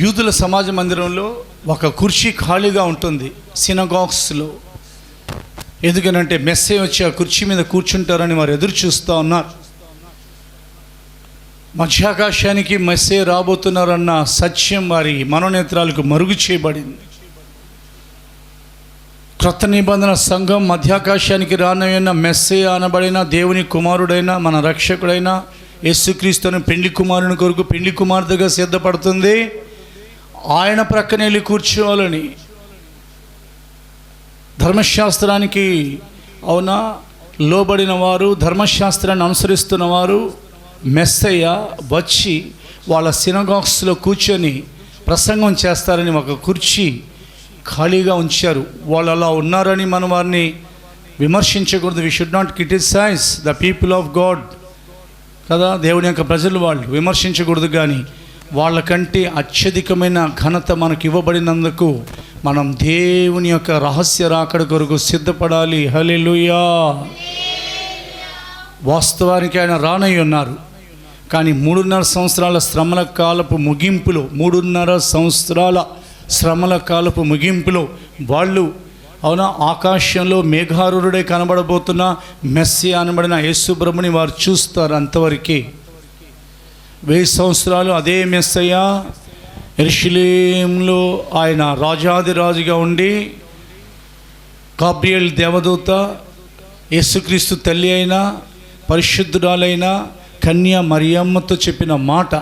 యూదుల సమాజ మందిరంలో ఒక కుర్చీ ఖాళీగా ఉంటుంది సినగాగ్స్లో. ఎందుకనంటే మెస్సే వచ్చి ఆ కుర్చీ మీద కూర్చుంటారని వారు ఎదురు చూస్తూ ఉన్నారు. మధ్యాకాశానికి మెస్సే రాబోతున్నారన్న సత్యం వారి మనోనేత్రాలకు మరుగు చేయబడింది. క్రొత్త నిబంధన సంఘం మధ్యాకాశానికి రానయ్యన్న మెస్సే అనబడిన దేవుని కుమారుడైన మన రక్షకుడైన యేసుక్రీస్తును పెండ్లి కుమారుని కొరకు పెండ్లి కుమార్తెగా సిద్ధపడుతుంది. ఆయన ప్రక్కన వెళ్ళి కూర్చోవాలని. ధర్మశాస్త్రానికి అవునా లోబడిన వారు, ధర్మశాస్త్రాన్ని అనుసరిస్తున్న వారు మెస్సయ్య వచ్చి వాళ్ళ సినగాగ్స్లో కూర్చొని ప్రసంగం చేస్తారని ఒక కుర్చీ ఖాళీగా ఉంచారు. వాళ్ళు అలా ఉన్నారని మనం వారిని విమర్శించకూడదు. We should not criticise the people of God కదా, దేవుని యొక్క ప్రజలు. వాళ్ళు విమర్శించకూడదు. కానీ వాళ్ళకంటే అత్యధికమైన ఘనత మనకు ఇవ్వబడినందుకు మనం దేవుని యొక్క రహస్య రాకడ కొరకు సిద్ధపడాలి. హల్లెలూయా. వాస్తవానికి ఆయన రానై ఉన్నారు. కానీ 3.5 సంవత్సరాల శ్రమల కాలపు ముగింపులో, 3.5 సంవత్సరాల శ్రమల కాలపు ముగింపులో వాళ్ళు అవునా ఆకాశంలో మేఘారూఢుడే కనబడబోతున్న మెస్సియా అనబడిన యేసు ప్రభుని వారు చూస్తారు. అంతవరకే 1000 సంవత్సరాలు అదే మెస్సయ్య యెరూషలేములో ఆయన రాజాదిరాజుగా ఉండి, గాబ్రియేల్ దేవదూత యేసుక్రీస్తు తల్లి అయిన పరిశుద్ధురాలైన కన్య మరియమ్మతో చెప్పిన మాట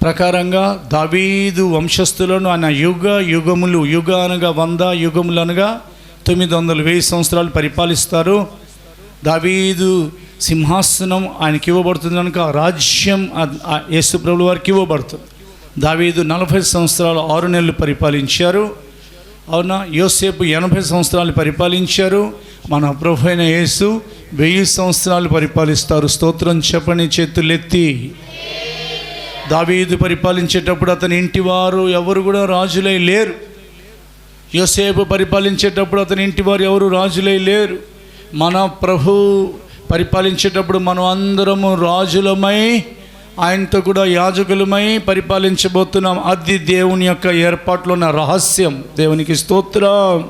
ప్రకారంగా దావీదు వంశస్థులను ఆయన యుగములు, యుగ అనగా 100, యుగములు అనగా 900, 1000 సంవత్సరాలు పరిపాలిస్తారు. దావీదు సింహాసనం ఆయనకి ఇవ్వబడుతుంది కనుక రాజ్యం యేసు ప్రభువు వారికి ఇవ్వబడుతుంది. దావీదు 40 సంవత్సరాలు 6 నెలలు పరిపాలించారు. అవునా, యోసేపు 80 సంవత్సరాలు పరిపాలించారు. మన ప్రభు అయిన యేసు 1000 సంవత్సరాలు పరిపాలిస్తారు. స్తోత్రం చెప్పని చేతులెత్తి. దావీదు పరిపాలించేటప్పుడు అతని ఇంటి వారు ఎవరు కూడా రాజులై లేరు. యోసేపు పరిపాలించేటప్పుడు అతని ఇంటి వారు ఎవరు రాజులై లేరు. మన ప్రభు పరిపాలించేటప్పుడు మనం అందరము రాజులమై ఆయనతో కూడా యాజకులమై పరిపాలించబోతున్నాం. అది దేవుని యొక్క ఏర్పాట్లో ఉన్న రహస్యం. దేవునికి స్తోత్రం.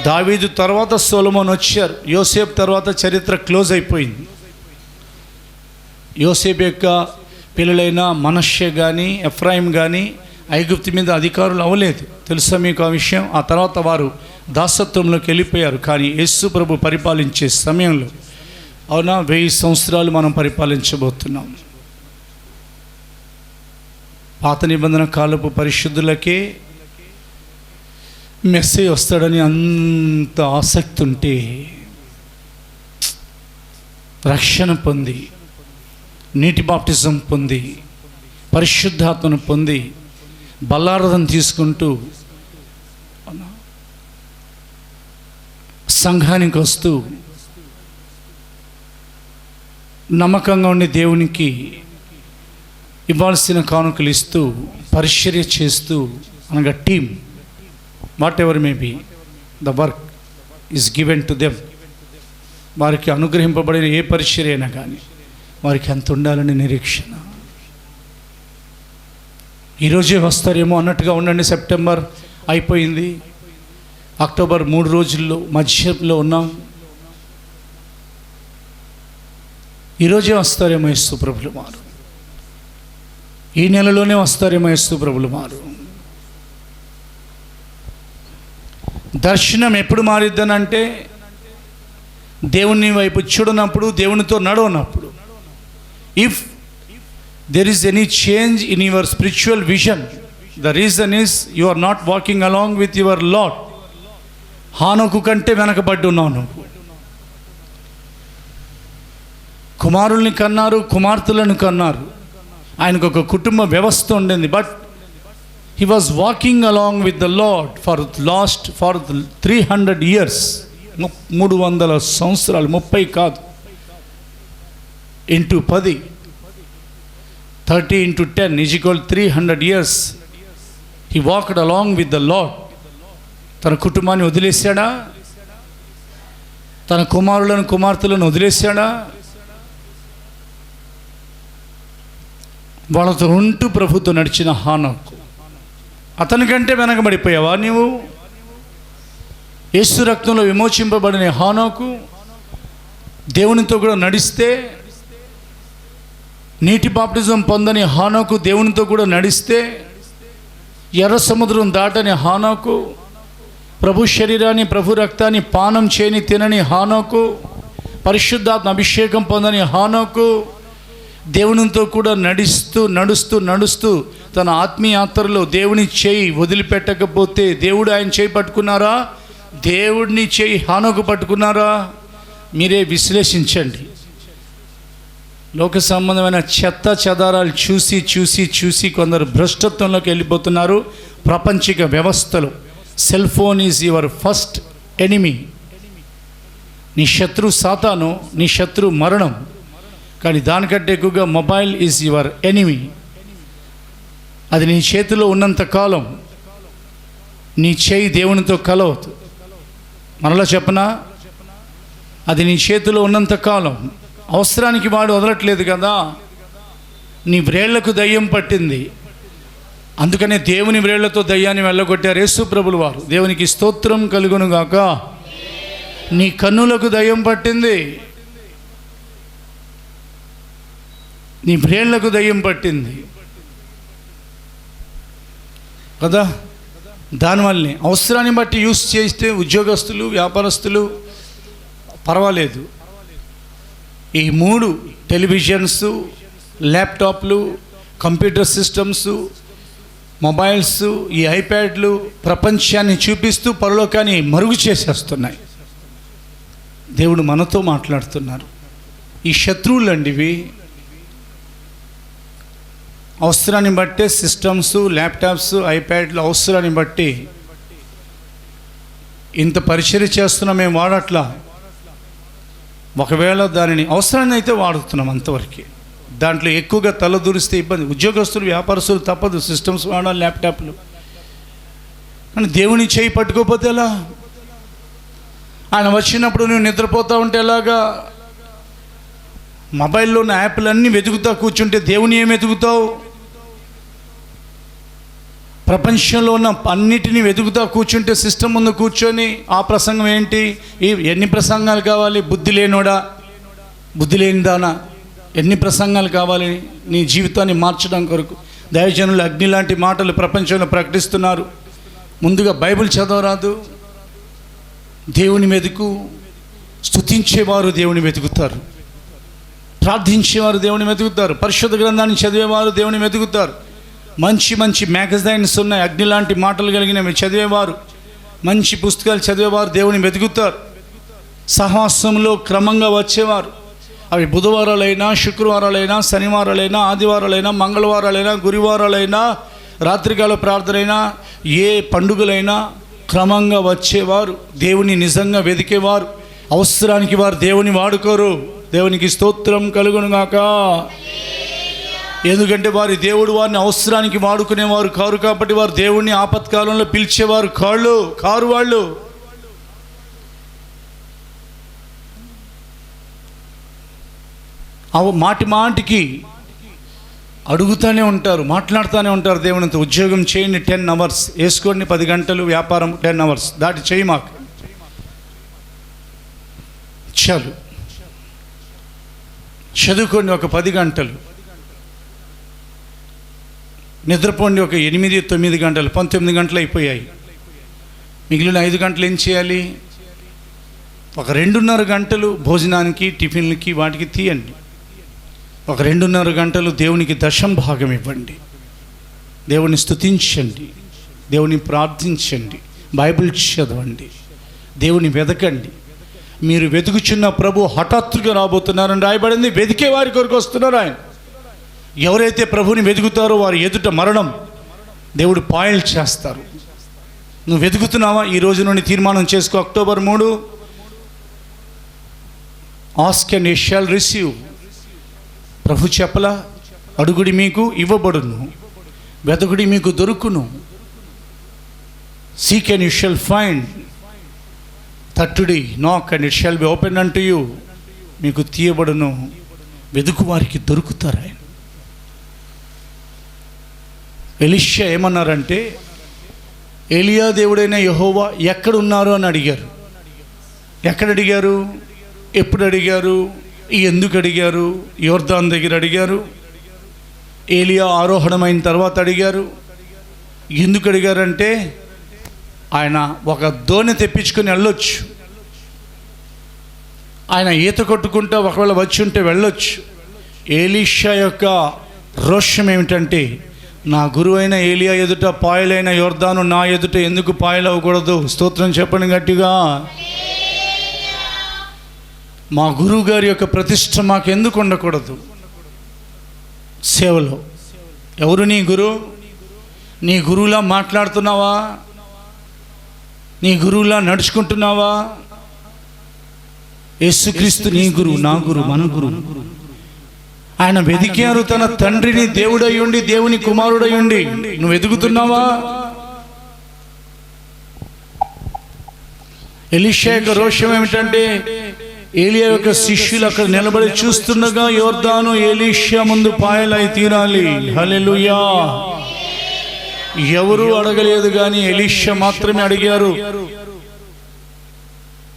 దావీదు తర్వాత సొలొమోన్ వచ్చారు. యోసేపు తర్వాత చరిత్ర క్లోజ్ అయిపోయింది. యోసేపు యొక్క పిల్లలైన మనష్షే కానీ ఎఫ్రాయిం కానీ ఐగుప్తు మీద అధికారులు అవ్వలేదు. తెలుసా మీకు ఆ విషయం? ఆ తర్వాత వారు దాసత్వంలోకి వెళ్ళిపోయారు. కానీ యేసు ప్రభు పరిపాలించే సమయంలో అవునా 1000 సంవత్సరాలు మనం పరిపాలించబోతున్నాం. పాత నిబంధన కాలపు పరిశుద్ధులకే మెస్సేజ్ వస్తాడని అంత ఆసక్తి ఉంటే రక్షణ పొంది నీటి బాప్టిజం పొంది పరిశుద్ధాత్మను పొంది బల్లారథం తీసుకుంటూ సంఘానికి వస్తూ నమ్మకంగా ఉండి దేవునికి ఇవ్వాల్సిన కానుకలు ఇస్తూ పరిచర్య చేస్తూ అనగా team whatever may be the work is given to them. వారికి అనుగ్రహింపబడిన ఏ పరిచర్య అయినా కానీ వారికి ఎంత ఉండాలని నిరీక్షణ. ఈరోజే వస్తారేమో అన్నట్టుగా ఉండండి. సెప్టెంబర్ అయిపోయింది, అక్టోబర్ 3 రోజుల్లో మధ్యలో ఉన్నాం. ఈరోజే వస్తారేమో యేసు ప్రభులు వారు. ఈ నెలలోనే వస్తారేమో యేసు ప్రభులు వారు. దర్శనం ఎప్పుడు మారిద్దనంటే దేవుని వైపు చూడనప్పుడు, దేవునితో నడవనప్పుడు. If there is any change in your spiritual vision, the reason is you are not walking along with your Lord. హానోకు కంటే వెనకబడి ఉన్నావు నువ్వు. కుమారుల్ని కన్నారు, కుమార్తెలను కన్నారు. ఆయనకు ఒక కుటుంబ వ్యవస్థ ఉండింది. But he was walking along with the Lord for 300 years. 300 సంవత్సరాలు, 30 కాదు, into 10, 30 into 10 is equal 300 years. He walked along with the Lord. తన కుటుంబాన్ని వదిలేశాడా? తన కుమారులను కుమార్తెలను వదిలేశాడా? వాళ్ళతో ఉంటూ ప్రభుతో నడిచిన హానోకు. అతనికంటే వెనకబడిపోయావా నీవు? యేసు రక్తంలో విమోచింపబడిన హానోకు దేవునితో కూడా నడిస్తే, నీటి బాప్టిజం పొందని హానోకు దేవునితో కూడా నడిస్తే, ఎర్ర సముద్రం దాటని హానోకు, ప్రభు శరీరాన్ని ప్రభు రక్తాన్ని పానం చేయని తినని హానోకు, పరిశుద్ధాత్మ అభిషేకం పొందని హానోకు దేవునితో కూడా నడుస్తూ తన ఆత్మీయాత్రలో దేవుని చేయి వదిలిపెట్టకపోతే, దేవుడు ఆయన చేయి పట్టుకున్నారా? దేవుడిని చేయి హానోకు పట్టుకున్నారా? మీరే విశ్లేషించండి. లోక సంబంధమైన చెత్త చెదారాలు చూసి కొందరు భ్రష్టత్వంలోకి వెళ్ళిపోతున్నారు. ప్రపంచిక వ్యవస్థలో cell phone is your first enemy. నీ శత్రు సాతాను, నీ శత్రు మరణం. కానీ దానికంటే ఎక్కువగా మొబైల్ ఈజ్ యువర్ ఎనిమీ. అది నీ చేతిలో ఉన్నంత కాలం నీ చేయి దేవునితో కలవదు. మనలో చెప్పనా? అది నీ చేతిలో ఉన్నంత కాలం అవసరానికి వాడు వదలట్లేదు కదా. నీ వ్రేళ్లకు దయ్యం పట్టింది, అందుకనే దేవుని వ్రేళ్లతో దయ్యాన్ని వెళ్ళగొట్టారు యేసు ప్రభులు వారు. దేవునికి స్తోత్రం కలుగునుగాక. నీ కన్నులకు దయ్యం పట్టింది, నీ వ్రేళ్లకు దయ్యం పట్టింది కదా. దానివల్లనే అవసరాన్ని బట్టి యూస్ చేస్తే ఉద్యోగస్తులు, వ్యాపారస్తులు పర్వాలేదు. ఈ 3 టెలివిజన్స్, ల్యాప్టాప్లు, కంప్యూటర్ సిస్టమ్స్, మొబైల్స్, ఈ ఐప్యాడ్లు ప్రపంచాన్ని చూపిస్తూ పరలోకాన్ని మరుగు చేసేస్తున్నాయి. దేవుడు మనతో మాట్లాడుతున్నారు. ఈ శత్రువులండి ఇవి. అవసరాన్ని బట్టే సిస్టమ్స్, ల్యాప్టాప్స్, ఐప్యాడ్లు అవసరాన్ని బట్టి ఇంత పరిచర్య చేస్తున్నాం. మేము వాడట్లా. ఒకవేళ దానిని అవసరాన్ని అయితే వాడుతున్నాం అంతవరకే. దాంట్లో ఎక్కువగా తలదూరిస్తే ఇబ్బంది. ఉద్యోగస్తులు, వ్యాపారస్తులు తప్పదు, సిస్టమ్స్ వాడాలి, ల్యాప్టాప్లు. కానీ దేవుని చేయి పట్టుకోకపోతే ఎలా? ఆయన వచ్చినప్పుడు నువ్వు నిద్రపోతా ఉంటే ఎలాగా? మొబైల్లో ఉన్న యాప్లన్నీ వెతుకుతా కూర్చుంటే దేవుని ఏం వెతుకుతావు? ప్రపంచంలో ఉన్న అన్నిటినీ వెతుకుతా కూర్చుంటే సిస్టమ్ ముందు కూర్చొని ఆ ప్రసంగం ఏంటి? ఎన్ని ప్రసంగాలు కావాలి? బుద్ధి లేనోడా, బుద్ధి లేనిదానా, ఎన్ని ప్రసంగాలు కావాలి నీ జీవితాన్ని మార్చడం కొరకు? దైవజనులు అగ్ని లాంటి మాటలు ప్రపంచంలో ప్రకటిస్తున్నారు. ముందుగా బైబిల్ చదవరాదు, దేవుని వెతుకు. స్తుతించేవారు దేవుని వెతుకుతారు, ప్రార్థించేవారు దేవుని వెతుకుతారు, పరిశుద్ధ గ్రంథాన్ని చదివేవారు దేవుని వెతుకుతారు. మంచి మంచి మ్యాగజైన్స్ ఉన్నాయి, అగ్ని లాంటి మాటలు కలిగినవి చదివేవారు, మంచి పుస్తకాలు చదివేవారు దేవుని వెతుకుతారు. సహవాసంలో క్రమంగా వచ్చేవారు, అవి బుధవారాలైనా, శుక్రవారాలైనా, శనివారాలైనా, ఆదివారాలైనా, మంగళవారాలైనా, గురువారాలైనా, రాత్రికాల ప్రార్థనైనా, ఏ పండుగలైనా క్రమంగా వచ్చేవారు, దేవుని నిజంగా వెతికేవారు. అవసరానికి వారు దేవుని వాడుకోరు. దేవునికి స్తోత్రం కలుగునుగాక. ఎందుకంటే వారి దేవుడు వారిని అవసరానికి వాడుకునేవారు కారు కాబట్టి వారు దేవుణ్ణి ఆపత్కాలంలో పిలిచేవారు కారు వాళ్ళు. మాటి మాటికి అడుగుతూనే ఉంటారు, మాట్లాడుతూనే ఉంటారు దేవునితో. ఉద్యోగం చేయండి 10 hours, వేసుకోండి 10 గంటలు, వ్యాపారం 10 hours, దాటి చేయి మాకు చాలు. చదువుకోండి ఒక 10 గంటలు, నిద్రపోండి ఒక 8-9 గంటలు, 19 గంటలు అయిపోయాయి. మిగిలిన 5 గంటలు ఏం చేయాలి? ఒక 2.5 గంటలు భోజనానికి, టిఫిన్లకి, వాటికి తీయండి. ఒక 2.5 గంటలు దేవునికి దశం భాగం ఇవ్వండి. దేవుని స్తుతించండి, దేవుని ప్రార్థించండి, బైబిల్ చదవండి, దేవుని వెతకండి. మీరు వెతుకుచున్న ప్రభు హఠాత్తుగా రాబోతున్నారని రాయబడింది. వెతికే వారి కొరకు వస్తున్నారు ఆయన. ఎవరైతే ప్రభుని వెతుకుతారో వారి ఎదుట మరణం దేవుడు పాయలు చేస్తారు. నువ్వు వెతుకుతున్నావా? ఈ రోజు నుండి తీర్మానం చేసుకో. October 3, ask and you shall receive. ప్రభు చెప్పలా, అడుగుడి మీకు ఇవ్వబడును, వెతకుడి మీకు దొరుకును, seek and you shall find, తట్టుడి, knock and it shall be open unto you. మీకు తీయబడును, వెతుకు వారికి దొరుకుతారు ఆయన. ఎలీషా ఏమన్నారంటే, ఏలియా దేవుడైన యెహోవా ఎక్కడున్నారు అని అడిగారు. ఎక్కడ అడిగారు? ఎప్పుడు అడిగారు? ఎందుకు అడిగారు? యోర్దాన్ దగ్గర అడిగారు. ఏలియా ఆరోహణమైన తర్వాత అడిగారు. ఎందుకు అడిగారంటే ఆయన ఒక దోణి తెప్పించుకొని వెళ్ళొచ్చు, ఆయన ఈత కొట్టుకుంటా ఒకవేళ వచ్చి ఉంటే వెళ్ళొచ్చు. ఎలీషా యొక్క రోషం ఏమిటంటే, నా గురువైన ఏలియా ఎదుట పాయలైన యోర్దాను నా ఎదుట ఎందుకు పాయలవ్వకూడదు? స్తోత్రం చెప్పండి గట్టిగా. మా గురువు గారి యొక్క ప్రతిష్ట మాకు ఎందుకు ఉండకూడదు? సేవలో ఎవరు నీ గురువు? నీ గురువులా మాట్లాడుతున్నావా? నీ గురువులా నడుచుకుంటున్నావా? యేసుక్రీస్తు నీ గురువు, నా గురువు, మన గురువు. ఆయన వెతికారు తన తండ్రిని, దేవుడై ఉండి, దేవుని కుమారుడై ఉండి. నువ్వు వెతుకుతున్నావా? ఎలీషా యొక్క రోషం ఏమిటంటే, ఏలియా యొక్క శిష్యులు అక్కడ నిలబడి చూస్తుండగా యోర్దాను ఎలీషా ముందు పాయలై తీరాలి. హల్లెలూయా. ఎవరు అడగలేదు కానీ ఎలీషా మాత్రమే అడిగారు,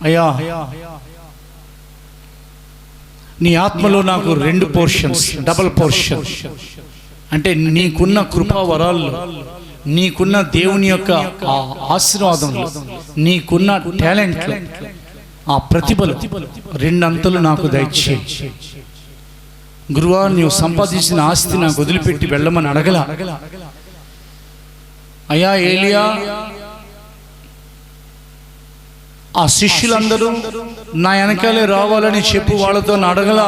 అయ్యా నీ ఆత్మలో నాకు 2 పోర్షన్స్, డబుల్ పోర్షన్. అంటే నీకున్న కృపా వరాల్లో, నీకున్న దేవుని యొక్క ఆశీర్వాదంలో, నీకున్న టాలెంట్లో, ఆ ప్రతిభలు 2 అంతలు నాకు దయచేయి. గురువా, నీవు సంపాదించిన ఆస్తి నాకు వదిలిపెట్టి వెళ్ళమని అడగల. అయ్యా ఏలియా, ఆ శిష్యులందరూ నా వెనకాలే రావాలని చెప్పు వాళ్ళతో అడగల.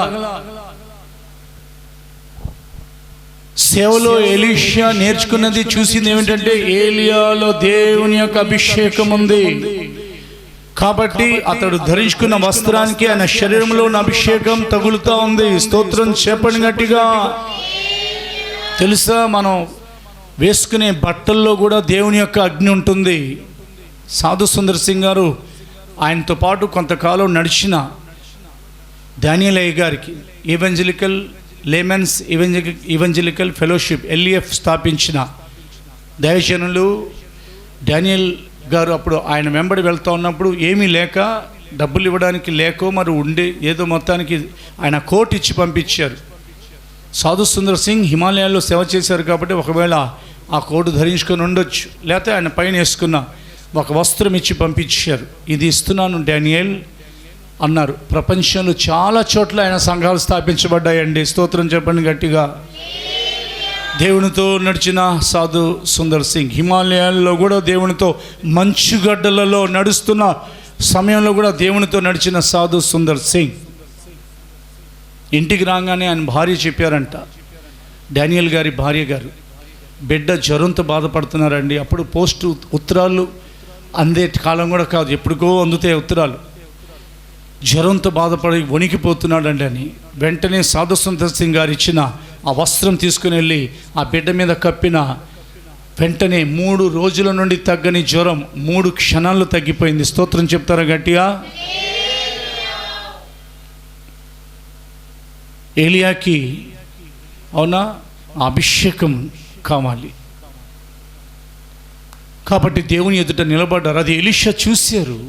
సేవలో ఎలీషా నేర్చుకున్నది, చూసింది ఏమిటంటే, ఏలియాలో దేవుని యొక్క అభిషేకం ఉంది కాబట్టి అతడు ధరించుకున్న వస్త్రానికి ఆయన శరీరంలో ఉన్న అభిషేకం తగులుతూ ఉంది. స్తోత్రం చెప్పండి గట్టిగా. తెలుసా, మనం వేసుకునే బట్టల్లో కూడా దేవుని యొక్క అగ్ని ఉంటుంది. సాధు సుందర్ సింగ్ గారు ఆయనతో పాటు కొంతకాలం నడిచిన డానియల్ అయ్య గారికి evangelical laymen's evangelical fellowship LEF స్థాపించిన దైవజనులు డానియల్ గారు అప్పుడు ఆయన వెంబడి వెళ్తూ ఉన్నప్పుడు ఏమీ లేక, డబ్బులు ఇవ్వడానికి లేకో మరి ఉండి ఏదో మొత్తానికి ఆయన కోట్ ఇచ్చి పంపించారు. సాధు సుందర్ సింగ్ హిమాలయాల్లో సేవ చేశారు కాబట్టి ఒకవేళ ఆ కోటు ధరించుకొని ఉండొచ్చు, లేకపోతే ఆయన పైన వేసుకున్న ఒక వస్త్రం ఇచ్చి పంపించారు. ఇది ఇస్తున్నాను డానియల్ అన్నారు. ప్రపంచంలో చాలా చోట్ల ఆయన సంఘాలు స్థాపించబడ్డాయండి. స్తోత్రం చెప్పండి గట్టిగా. దేవునితో నడిచిన సాధు సుందర్ సింగ్ హిమాలయాల్లో కూడా దేవునితో మంచుగడ్డలలో నడుస్తున్న సమయంలో కూడా దేవునితో నడిచిన సాధు సుందర్ సింగ్ ఇంటికి రాగానే ఆయన భార్య చెప్పారంట, డానియల్ గారి భార్య గారు, బిడ్డ జ్వరంతో బాధపడుతున్నారండి. అప్పుడు పోస్టు ఉత్తరాలు అందే కాలం కూడా కాదు, ఎప్పుడుకో అందుతాయి ఉత్తరాలు. జ్వరంతో బాధపడి వణికిపోతున్నాడండి అని వెంటనే సాధు సుందర్ సింగ్ గారు ఇచ్చిన ఆ వస్త్రం తీసుకుని వెళ్ళి ఆ బిడ్డ మీద కప్పిన వెంటనే 3 రోజుల నుండి తగ్గని జ్వరం 3 క్షణాల్లో తగ్గిపోయింది. స్తోత్రం చెప్తారా గట్టిగా? ఏలియాకి అవునా అభిషేకం కావాలి కాబట్టి దేవుని ఎదుట నిలబడ్డారు. అది ఎలీషా చూశారు.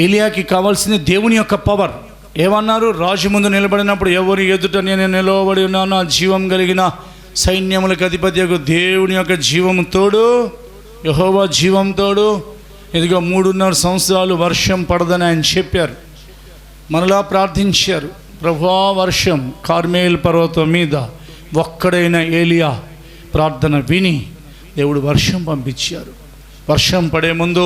ఏలియాకి కావాల్సింది దేవుని యొక్క పవర్. ఏమన్నారు? రాజు ముందు నిలబడినప్పుడు ఎవరి ఎదుట నేను నిలవబడి ఉన్నాను, ఆ జీవం కలిగిన సైన్యములకు అధిపత్యకు దేవుని యొక్క జీవం తోడు, యెహోవా జీవం తోడు, ఇదిగో 3.5 సంవత్సరాలు వర్షం పడదని ఆయన చెప్పారు. మనలా ప్రార్థించారు, ప్రభువా వర్షం కార్మేల్ పర్వతం మీద. ఒక్కడైన ఏలియా ప్రార్థన విని దేవుడు వర్షం పంపించారు. వర్షం పడే ముందు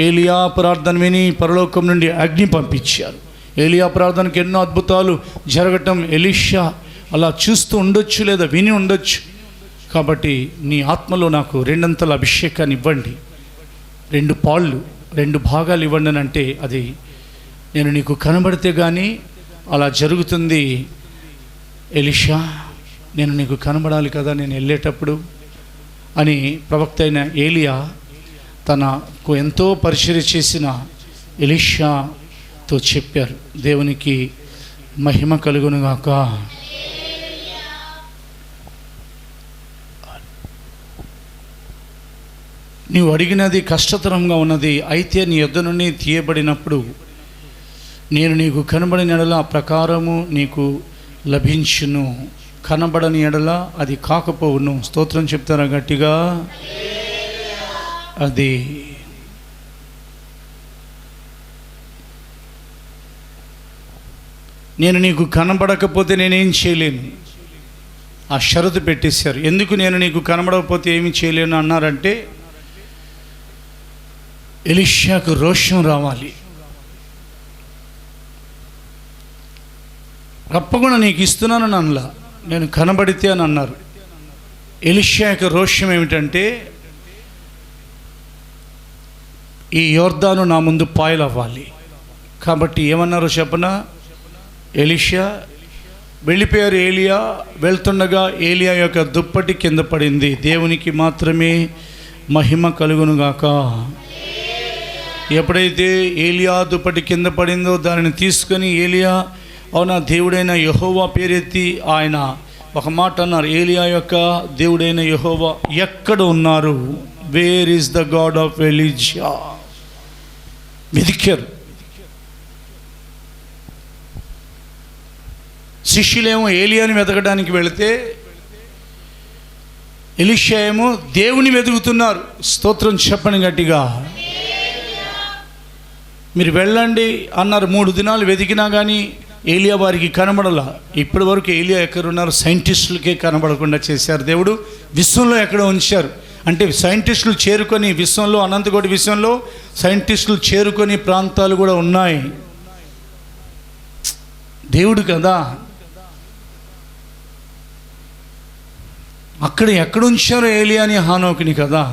ఏలియా ప్రార్థన విని పరలోకం నుండి అగ్ని పంపించారు. ఏలియా ప్రార్థనకి ఎన్నో అద్భుతాలు జరగటం ఎలీషా అలా చూస్తూ ఉండొచ్చు, లేదా విని ఉండొచ్చు. కాబట్టి నీ ఆత్మలో నాకు 2 అంతల అభిషేకాన్ని ఇవ్వండి, 2 పాళ్ళు 2 భాగాలు ఇవ్వండి అని అంటే, అది నేను నీకు కనబడితే కానీ అలా జరుగుతుంది ఎలీషా, నేను నీకు కనబడాలి కదా నేను వెళ్ళేటప్పుడు అని ప్రవక్త అయిన ఏలియా తనకు ఎంతో పరిచర్య చేసిన ఎలీషాతో చెప్పారు. దేవునికి మహిమ కలుగునుగాక. నీవు అడిగినది కష్టతరంగా ఉన్నది, అయితే నీ యొద్ద నుండి తీయబడినప్పుడు నేను నీకు కనబడిన ఎడల ఆ ప్రకారము నీకు లభించును, కనబడని ఎడల అది కాకపోవును. స్తోత్రం చెప్తారా గట్టిగా? అది నేను నీకు కనబడకపోతే నేనేం చేయలేను. ఆ షరతు పెట్టేశారు. ఎందుకు నేను నీకు కనబడకపోతే ఏమి చేయలేను అన్నారంటే, ఎలీషాకు రోషం రావాలి. తప్పకుండా నీకు ఇస్తున్నానని అనలా, నేను కనబడితే అని అన్నారు. ఎలీషా యొక్క రోషం ఏమిటంటే, ఈ యోర్దాను నా ముందు పాయలవ్వాలి. కాబట్టి ఏమన్నారో చెప్పనా, ఎలీషా వెళ్ళిపోయారు. ఏలియా వెళ్తుండగా ఏలియా యొక్క దుప్పటి కింద పడింది. దేవునికి మాత్రమే మహిమ కలుగునుగాక. ఎప్పుడైతే ఏలియా దుప్పటి కింద పడిందో దానిని తీసుకొని ఏలియా, అవునా దేవుడైన యెహోవా పేరెత్తి ఆయన ఒక మాట అన్నారు, ఏలియా యొక్క దేవుడైన యెహోవా ఎక్కడ ఉన్నారు, where is the God of Elisha. వెతికారు. శిష్యులేమో ఏలియాని వెతకడానికి వెళితే ఎలీషా ఏమో దేవుని వెతుకుతున్నారు. స్తోత్రం చెప్పండి గట్టిగా. మీరు వెళ్ళండి అన్నారు. 3 దినాలు వెతికినా కానీ ఏలియా వారికి కనబడలా. ఇప్పటి వరకు ఏలియా ఎక్కడున్నారు? సైంటిస్టులకే కనబడకుండా చేశారు. దేవుడు విశ్వంలో ఎక్కడో ఉంచారు. అంటే సైంటిస్టులు చేరుకొని విశ్వంలో, అనంతకోటి విశ్వంలో సైంటిస్టులు చేరుకొని ప్రాంతాలు కూడా ఉన్నాయి. దేవుడు కదా, అక్కడ ఎక్కడ ఉంచారో ఏలియాని, హానోకుని కదా.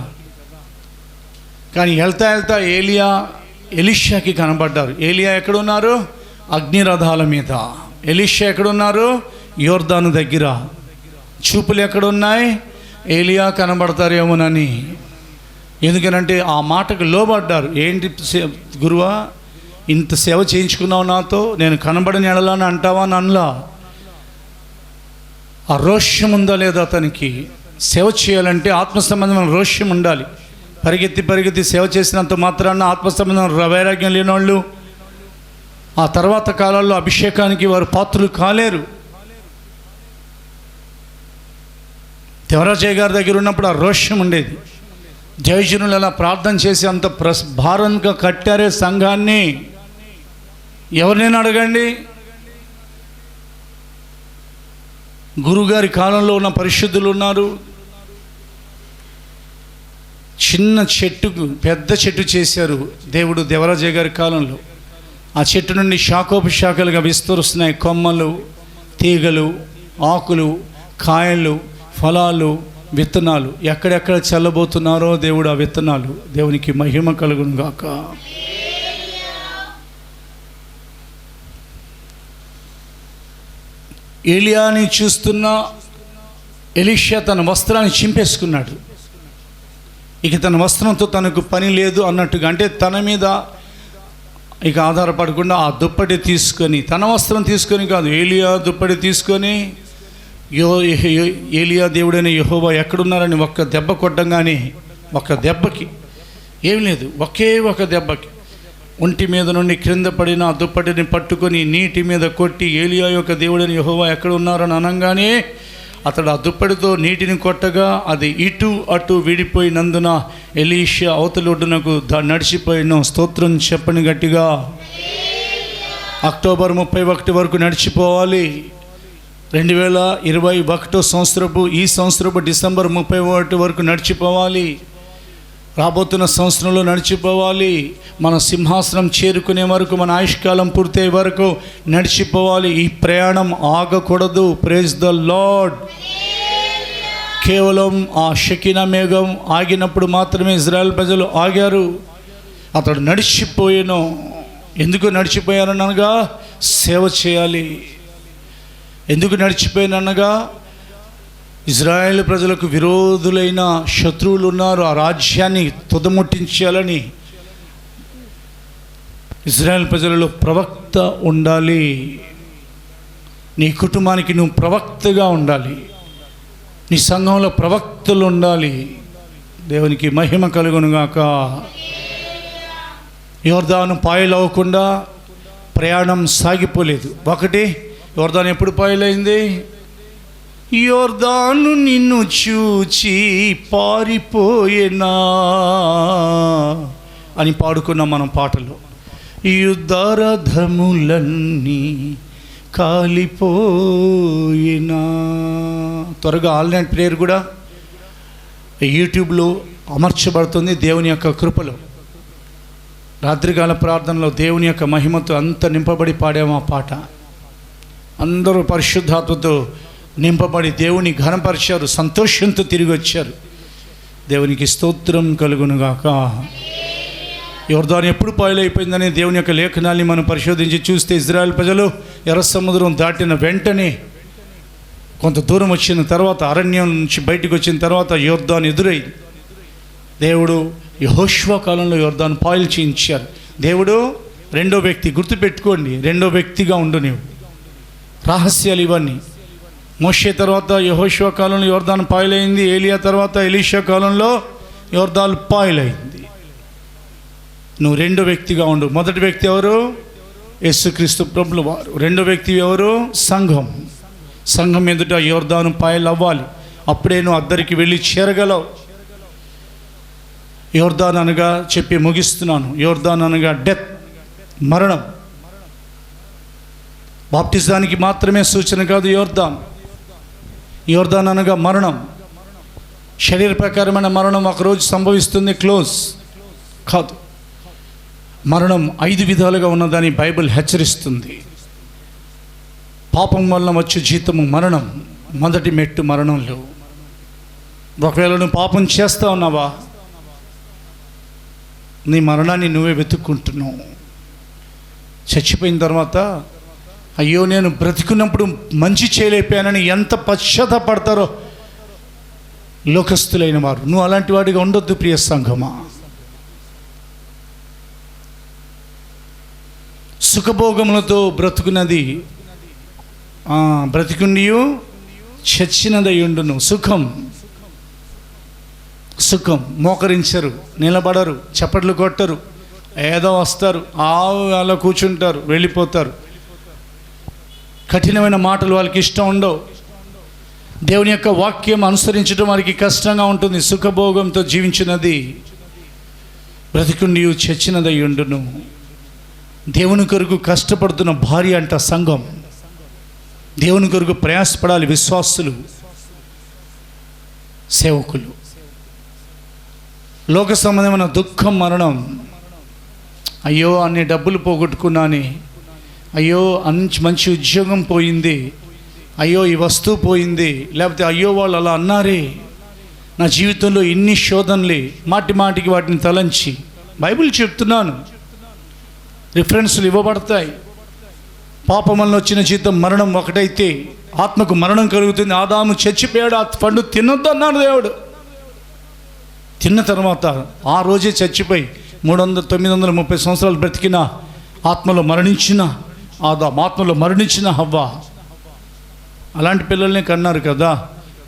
కానీ వెళ్తా వెళ్తా ఏలియా ఎలీషాకి కనబడ్డారు. ఏలియా ఎక్కడున్నారు? అగ్నిరథాల మీద. ఎలీషా ఎక్కడున్నారు? యోర్దాను దగ్గర. చూపులు ఎక్కడున్నాయి? ఏలియా కనబడతారేమోనని. ఎందుకనంటే ఆ మాటకు లోబడ్డారు. ఏంటి గురువా, ఇంత సేవ చేయించుకున్నావు నాతో, నేను కనబడని ఎడలా అని అంటావా అని అనలా. ఆ రోష్యం ఉందా లేదా అతనికి? సేవ చేయాలంటే ఆత్మ సంబంధమైన రోష్యం ఉండాలి. పరిగెత్తి సేవ చేసినంత మాత్రాన ఆత్మ సంబంధమైన వైరాగ్యం లేని వాళ్ళు ఆ తర్వాత కాలాల్లో అభిషేకానికి వారు పాత్రులు కాలేరు. దేవరాజయ్య గారి దగ్గర ఉన్నప్పుడు ఆ రోష్యం ఉండేది. జయజనులు అలా ప్రార్థన చేసి అంత భారంగా కట్టారే సంఘాన్ని. ఎవరినైనా అడగండి, గురుగారి కాలంలో ఉన్న పరిశుద్ధులు ఉన్నారు. చిన్న చెట్టుకు పెద్ద చెట్టు చేశారు దేవుడు దేవరాజయ్య గారి కాలంలో. ఆ చెట్టు నుండి శాఖోపశాఖలుగా విస్తరిస్తున్నాయి కొమ్మలు, తీగలు, ఆకులు, కాయలు, ఫలాలు, విత్తనాలు. ఎక్కడెక్కడ చల్లబోతున్నారో దేవుడు ఆ విత్తనాలు. దేవునికి మహిమ కలుగును గాక. ఏలియాని చూస్తున్న ఎలీషా తన వస్త్రాన్ని చింపేసుకున్నాడు. ఇక తన వస్త్రంతో తనకు పని లేదు అన్నట్టుగా, అంటే తన మీద ఇక ఆధారపడకుండా ఆ దుప్పటి తీసుకొని, తన వస్త్రం తీసుకొని కాదు, ఏలియా దుప్పటి తీసుకొని ఏలియా దేవుడైన యెహోవా ఎక్కడున్నారని ఒక్క దెబ్బ కొట్టంగానే, ఒక్క దెబ్బకి ఏం లేదు, ఒకే ఒక దెబ్బకి ఒంటి మీద నుండి క్రింద పడిన ఆ దుప్పటిని పట్టుకొని నీటి మీద కొట్టి ఏలియా యొక్క దేవుడైన యెహోవా ఎక్కడ ఉన్నారని అనగానే అతడు ఆ దుప్పటితో నీటిని కొట్టగా అది ఇటు అటు విడిపోయినందున ఎలీషా అవతలి ఒడ్డునకు నడిచిపోయిన. స్తోత్రం చెప్పని గట్టిగా. అక్టోబర్ 31 వరకు నడిచిపోవాలి. 2021 సంవత్సరపు ఈ సంవత్సరపు డిసెంబర్ 31 వరకు నడిచిపోవాలి. రాబోతున్న సంవత్సరంలో నడిచిపోవాలి. మన సింహాసనం చేరుకునే వరకు, మన ఆయుష్కాలం పూర్తయ్యే వరకు నడిచిపోవాలి. ఈ ప్రయాణం ఆగకూడదు. Praise the lord. కేవలం ఆ షకీనా మేఘం ఆగినప్పుడు మాత్రమే ఇజ్రాయెల్ ప్రజలు ఆగారు. అతడు నడిచిపోయాను. ఎందుకు నడిచిపోయారనగా సేవ చేయాలి. ఎందుకు నడిచిపోయాననగా ఇజ్రాయేల్ ప్రజలకు విరోధులైన శత్రువులు ఉన్నారు. ఆ రాజ్యాన్ని తుదముట్టించాలని ఇజ్రాయేల్ ప్రజలలో ప్రవక్త ఉండాలి. నీ కుటుంబానికి నువ్వు ప్రవక్తగా ఉండాలి. నీ సంఘంలో ప్రవక్తలు ఉండాలి. దేవునికి మహిమ కలుగునుగాక. యోర్దాను పాయలవ్వకుండా ప్రయాణం సాగిపోలేదు. ఒకటి, యోర్దాను ఎప్పుడు పాయలైంది? యోర్దాను నిన్ను చూచి పారిపోయేనా అని పాడుకున్నాం మనం పాటలో. యుద్ధరథములన్నీ కాలిపోయినా. త్వరగా ఆన్లైన్ ప్రేయర్ కూడా యూట్యూబ్లో అమర్చబడుతుంది దేవుని యొక్క కృపలో. రాత్రికాల ప్రార్థనలో దేవుని యొక్క మహిమతో అంత నింపబడి పాడాము ఆ పాట. అందరూ పరిశుద్ధాత్మతో నింపబడి దేవుని ఘనపరిచారు, సంతోషంతో తిరిగి వచ్చారు. దేవునికి స్తోత్రం కలుగునుగాక. యోర్దాను ఎప్పుడు పాయలైపోయిందని దేవుని యొక్క లేఖనాల్ని మనం పరిశోధించి చూస్తే, ఇజ్రాయెల్ ప్రజలు ఎర్ర సముద్రం దాటిన వెంటనే కొంత దూరం వచ్చిన తర్వాత, అరణ్యం నుంచి బయటకు వచ్చిన తర్వాత యోర్దాను ఎదురైంది. దేవుడు యెహోషువ కాలంలో యోర్దాను పాయలు చేయించారు. దేవుడు రెండో వ్యక్తి, గుర్తుపెట్టుకోండి, రెండో వ్యక్తిగా ఉండు నీవు. రహస్యాలు ఇవన్నీ. మోషే తర్వాత యెహోషువ కాలంలో యోర్దాను పాయలైంది. ఏలియా తర్వాత ఎలీషా కాలంలో యోర్దాను పాయలైంది. నువ్వు రెండో వ్యక్తిగా ఉండు. మొదటి వ్యక్తి ఎవరు? యేసుక్రీస్తు ప్రభుల వారు. రెండో వ్యక్తి ఎవరు? సంఘం. సంఘం ఎదుట యోర్దాను పాయలు అవ్వాలి. అప్పుడే నువ్వు అద్దరికి వెళ్ళి చేరగలవు. యోర్దాను అనగా చెప్పి ముగిస్తున్నాను. యోర్దాను అనగా డెత్, మరణం. బాప్టిజానికి మాత్రమే సూచన కాదు యోర్దాను. యోర్దాను అనగా మరణం. శరీర ప్రకారమైన మరణం ఒకరోజు సంభవిస్తుంది, క్లోజ్ కాదు. మరణం 5 విధాలుగా ఉన్నదని బైబిల్ హెచ్చరిస్తుంది. పాపం వల్ల వచ్చే జీతము మరణం. మొదటి మెట్టు మరణంలో. ఒకవేళ నువ్వు పాపం చేస్తా ఉన్నావా, నీ మరణాన్ని నువ్వే వెతుక్కుంటున్నావు. చచ్చిపోయిన తర్వాత అయ్యో నేను బ్రతికున్నప్పుడు మంచి చేయలేకపోయానని ఎంత పశ్చాత్తాపడతారో లోకస్తులైన వారు. నువ్వు అలాంటి వాడిగా ఉండొద్దు ప్రియ సంఘమా. సుఖభోగములతో బ్రతుకున్నది బ్రతికుండియు చచ్చినదయుండును. సుఖం సుఖం. మోకరించరు, నిలబడరు, చప్పట్లు కొట్టరు, ఏదో వస్తారు, అలా కూర్చుంటారు, వెళ్ళిపోతారు. కఠినమైన మాటలు వాళ్ళకి ఇష్టం ఉండవు. దేవుని యొక్క వాక్యం అనుసరించడం వారికి కష్టంగా ఉంటుంది. సుఖభోగంతో జీవించినది బ్రతికుండి చచ్చినదయ్యుండును. దేవుని కొరకు కష్టపడుతున్న భార్య అంట సంఘం. దేవుని కొరకు ప్రయాసపడాలి విశ్వాసులు, సేవకులు. లోక సంబంధమైన దుఃఖం, మరణం. అయ్యో అన్ని డబ్బులు పోగొట్టుకున్నానే, అయ్యో మంచి ఉద్యోగం పోయింది, అయ్యో ఈ వస్తువు పోయింది, లేకపోతే అయ్యో వాళ్ళు అలా అన్నారే, నా జీవితంలో ఇన్ని శోధనలే, మాటి మాటికి వాటిని తలంచి. బైబిల్ చెప్తున్నాను, రిఫరెన్స్లు ఇవ్వబడతాయి. పాపం వలన వచ్చిన జీతం మరణం ఒకటైతే ఆత్మకు మరణం కలుగుతుంది. ఆదాము చచ్చిపోయాడు, ఆ పండు తినొద్దు అన్నాడు దేవుడు. తిన్న తర్వాత ఆ రోజే చచ్చిపోయి 930 సంవత్సరాలు బ్రతికిన ఆత్మలో మరణించిన ఆదాము, ఆత్మలో మరణించిన హవ్వ అలాంటి పిల్లల్ని కన్నారు కదా.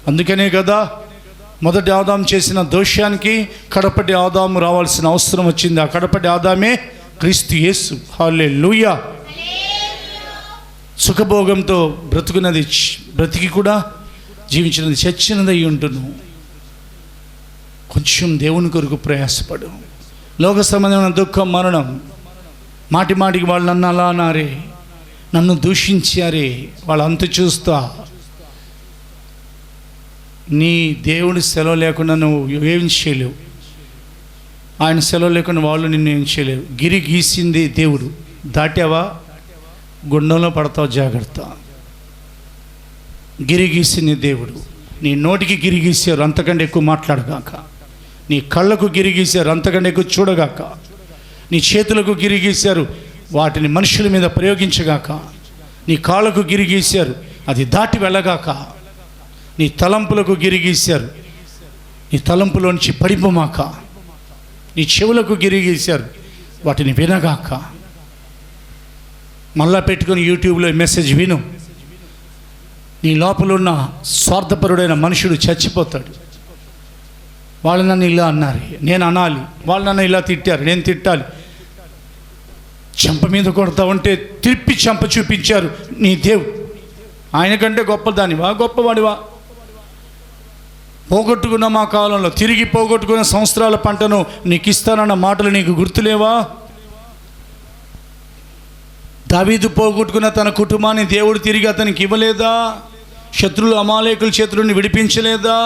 అందుకనే కదా మొదటి ఆదాము చేసిన దోషానికి కడపటి ఆదాము రావాల్సిన అవసరం వచ్చింది. ఆ కడపటి ఆదామే క్రీస్తు యేసు. హల్లెలూయా. సుఖభోగంతో బ్రతుకున్నది, బ్రతికి కూడా జీవించినది చచ్చినదై ఉంటును. కొంచెం దేవుని కొరకు ప్రయాసపడు. లోక సంబంధమైన దుఃఖం, మరణం. మాటి మాటికి వాళ్ళు నన్ను అలా అన్నారే, నన్ను దూషించారే, వాళ్ళ అంతు చూస్తా. నీ దేవుడి సెలవు లేకుండా నువ్వు ఏం చేయలేవు. ఆయన సెలవు లేకుండా వాళ్ళు నిన్ను ఏం చేయలేవు. గిరి గీసింది దేవుడు, దాటావా గుండంలో పడతావు, జాగ్రత్త. గిరి గీసింది దేవుడు. నీ నోటికి గిరి గీశారు, అంతకంటే ఎక్కువ మాట్లాడగాక. నీ కళ్ళకు గిరి గీశారు, అంతకంటే ఎక్కువ చూడగాక. నీ చేతులకు గిరి గీశారు, వాటిని మనుషుల మీద ప్రయోగించగాక. నీ కాళ్ళకు గిరి గీశారు, అది దాటి వెళ్ళగాక. నీ తలంపులకు గిరి గీశారు, నీ తలంపులోంచి పడిపోమాక. నీ చెవులకు గిరి గీశారు, వాటిని వినగాక. మళ్ళా పెట్టుకొని యూట్యూబ్లో మెసేజ్ విను. నీ లోపల ఉన్న స్వార్థపరుడైన మనుషుడు చచ్చిపోతాడు. వాళ్ళు నన్ను ఇలా అన్నారు, నేను అనాలి. వాళ్ళు నన్ను ఇలా తిట్టారు, నేను తిట్టాలి. చెంప మీద కొడతా ఉంటే తిప్పి చెంప చూపించారు నీ దేవుడు. ఆయన కంటే గొప్పదానివా, గొప్పవాడివా? పోగొట్టుకున్న మా కాలంలో తిరిగి పోగొట్టుకున్న సంవత్సరాల పంటను నీకు ఇస్తానన్న మాటలు నీకు గుర్తులేవా? దావీదు పోగొట్టుకున్న తన కుటుంబాన్ని దేవుడు తిరిగి అతనికి ఇవ్వలేదా? శత్రువులు అమాలేకుల చేతులను విడిపించలేదా?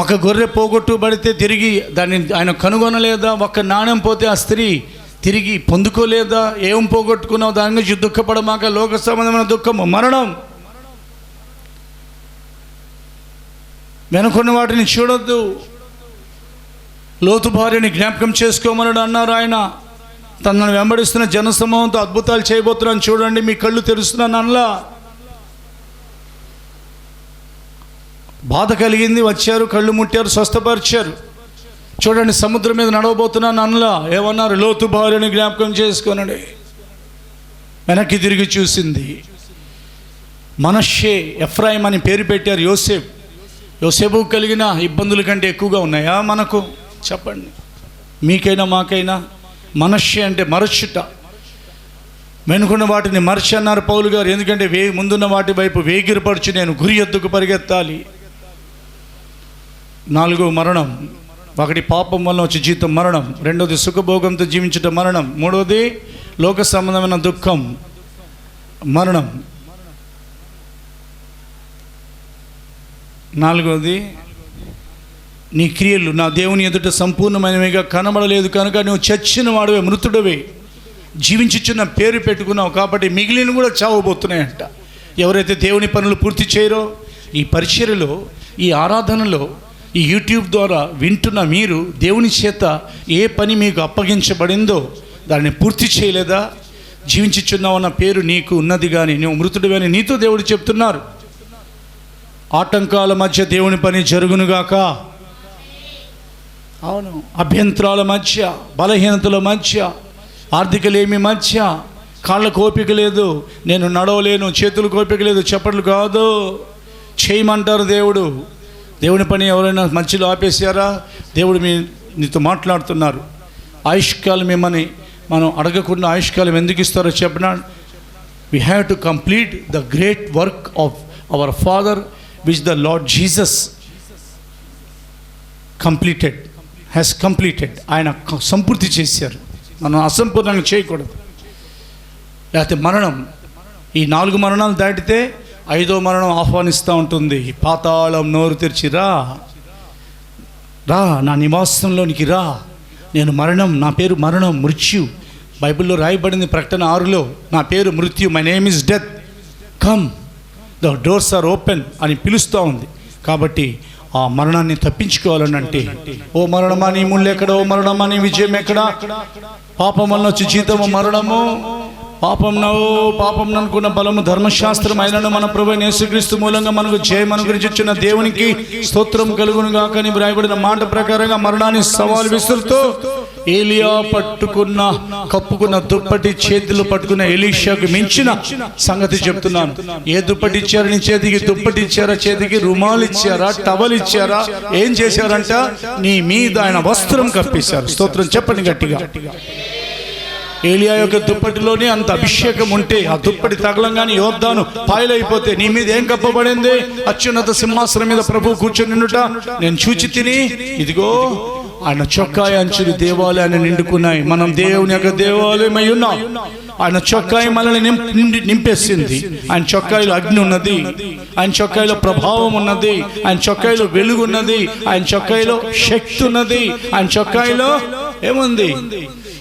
ఒక గొర్రె పోగొట్టుబడితే తిరిగి దాన్ని ఆయన కనుగొనలేదా? ఒక నాణ్యం పోతే ఆ స్త్రీ తిరిగి పొందుకోలేదా? ఏం పోగొట్టుకున్నావు దాని గురించి దుఃఖపడమాక. లోక సంబంధమైన దుఃఖము, మరణం. వెనుకున్న వాటిని చూడొద్దు. లోతు భార్యని జ్ఞాపకం చేసుకోమని అన్నారు ఆయన. తనను వెంబడిస్తున్న జనసమూహంతో అద్భుతాలు చేయబోతున్నాను చూడండి, మీ కళ్ళు తెరుస్తున్నాను అనలా. బాధ కలిగింది, వచ్చారు, కళ్ళు ముట్టారు, స్వస్థపరిచారు. చూడండి, సముద్రం మీద నడవబోతున్నాను అనలా. ఏమన్నారు? లోతు భార్యని జ్ఞాపకం చేసుకోనండి. వెనక్కి తిరిగి చూసింది. మనష్షే, ఎఫ్రాయిం అని పేరు పెట్టారు. యోసేపు కలిగిన ఇబ్బందుల కంటే ఎక్కువగా ఉన్నాయా మనకు? చెప్పండి, మీకైనా మాకైనా. మనష్షే అంటే మరచుట. వెనుకున్న వాటిని మరచి అన్నారు పౌలు గారు. ఎందుకంటే ముందున్న వాటి వైపు వేగిరపరచు, నేను గురి ఎద్దుకు పరిగెత్తాలి. 4 మరణం. 1 పాపం వల్ల వచ్చే జీతం మరణం. 2ది సుఖభోగంతో జీవించటం మరణం. 3వది లోక సంబంధమైన దుఃఖం, మరణం. 4వది నీ క్రియలు నా దేవుని ఎదుట సంపూర్ణమైనవిగా కనబడలేదు కనుక నువ్వు చచ్చిన వాడివే, మృతుడవే. జీవించుచున్న పేరు పెట్టుకున్నావు కాబట్టి మిగిలిన కూడా చావబోతున్నాయంట. ఎవరైతే దేవుని పనులు పూర్తి చేయరో, ఈ పరిచర్యలో, ఈ ఆరాధనలో, ఈ యూట్యూబ్ ద్వారా వింటున్న మీరు దేవుని చేత ఏ పని మీకు అప్పగించబడిందో దాన్ని పూర్తి చేయలేదా? జీవించుచున్నావన్న పేరు నీకు ఉన్నది కానీ నువ్వు మృతుడివని నీతో దేవుడు చెప్తున్నారు. ఆటంకాల మధ్య దేవుని పని జరుగునుగాక. అవును, అభ్యంతరాల మధ్య, బలహీనతల మధ్య, ఆర్థికలేమి మధ్య, కాళ్ళకు ఓపిక లేదు, నేను నడవలేను, చేతులకు ఓపిక లేదు, చెప్పట్లు కాదు, చేయమంటారు దేవుడు. దేవుని పని ఎవరైనా మధ్యలో ఆపేసారా? దేవుడు నీతో మాట్లాడుతున్నారు. ఆయుష్కాలం మిమ్మల్ని మనం అడగకుండా ఆయుష్కాలం ఎందుకు ఇస్తారో చెప్పినా, we have to complete the great work of our Father which the Lord Jesus has completed. ఆయన సంపూర్తి చేశారు, మనం అసంపూర్ణంగా చేయకూడదు. లేకపోతే మరణం, ఈ 4 మరణాలు దాటితే 5వ మరణం ఆహ్వానిస్తూ ఉంటుంది. పాతాళం నోరు తెరిచి రా నా నివాసంలోనికి రా, నేను మరణం, నా పేరు మరణం, మృత్యు. బైబిల్లో రాయబడింది ప్రకటన 6లో, నా పేరు మృత్యు, my name is death, come the doors are open అని పిలుస్తూ ఉంది. కాబట్టి ఆ మరణాన్ని తప్పించుకోవాలని అంటే, ఓ మరణమా నీ ముళ్ళు ఎక్కడ, ఓ మరణమా నీ విజయం ఎక్కడ, పాపం వల్ల వచ్చి జీతము మరణము, పాపం అనుకున్న బలము ధర్మశాస్త్రం అయినను మన ప్రభువైన యేసుక్రీస్తు మూలంగా మనకు జయం అనుగ్రహించిన దేవునికి స్తోత్రం కలుగును గాక అని వ్రాయబడిన మాట ప్రకారంగా మరణాన్ని సవాలు విసురుతూ ఏలియా కప్పుకున్న దుప్పటి చేతులు పట్టుకున్న ఎలీషాకు మించిన సంగతి చెప్తున్నాను. ఏ దుప్పటి ఇచ్చారు నీ చేతికి? దుప్పటి ఇచ్చారా? చేతికి రుమాలు ఇచ్చారా? టవల్ ఇచ్చారా? ఏం చేశారంట? నీ మీద ఆయన వస్త్రం కప్పేశారు. స్తోత్రం చెప్పండి గట్టిగా. ఏలియా యొక్క దుప్పటిలోనే అంత అభిషేకం ఉంటే, ఆ దుప్పటి తగలంగానే యోర్దాను పాయలైపోతే, నీ మీద ఏం కప్పబడింది? అత్యున్నత సింహాసనం మీద ప్రభు కూర్చొని నిన్నుట నేను చూచి తిని, ఇదిగో ఆయన చొక్కాయ అంచులు దేవాలయాన్ని నిండుకున్నాయి. మనం దేవుని యొక్క దేవాలయమై ఉన్నాం. ఆయన చొక్కాయి మనల్ని నింపేసింది. ఆయన చొక్కాయిలో అగ్ని ఉన్నది, ఆయన చొక్కాయిలో ప్రభావం ఉన్నది, ఆయన చొక్కాయిలో వెలుగు ఉన్నది, ఆయన చొక్కాయిలో శక్తి ఉన్నది, ఆయన చొక్కాయిలో ఏముంది?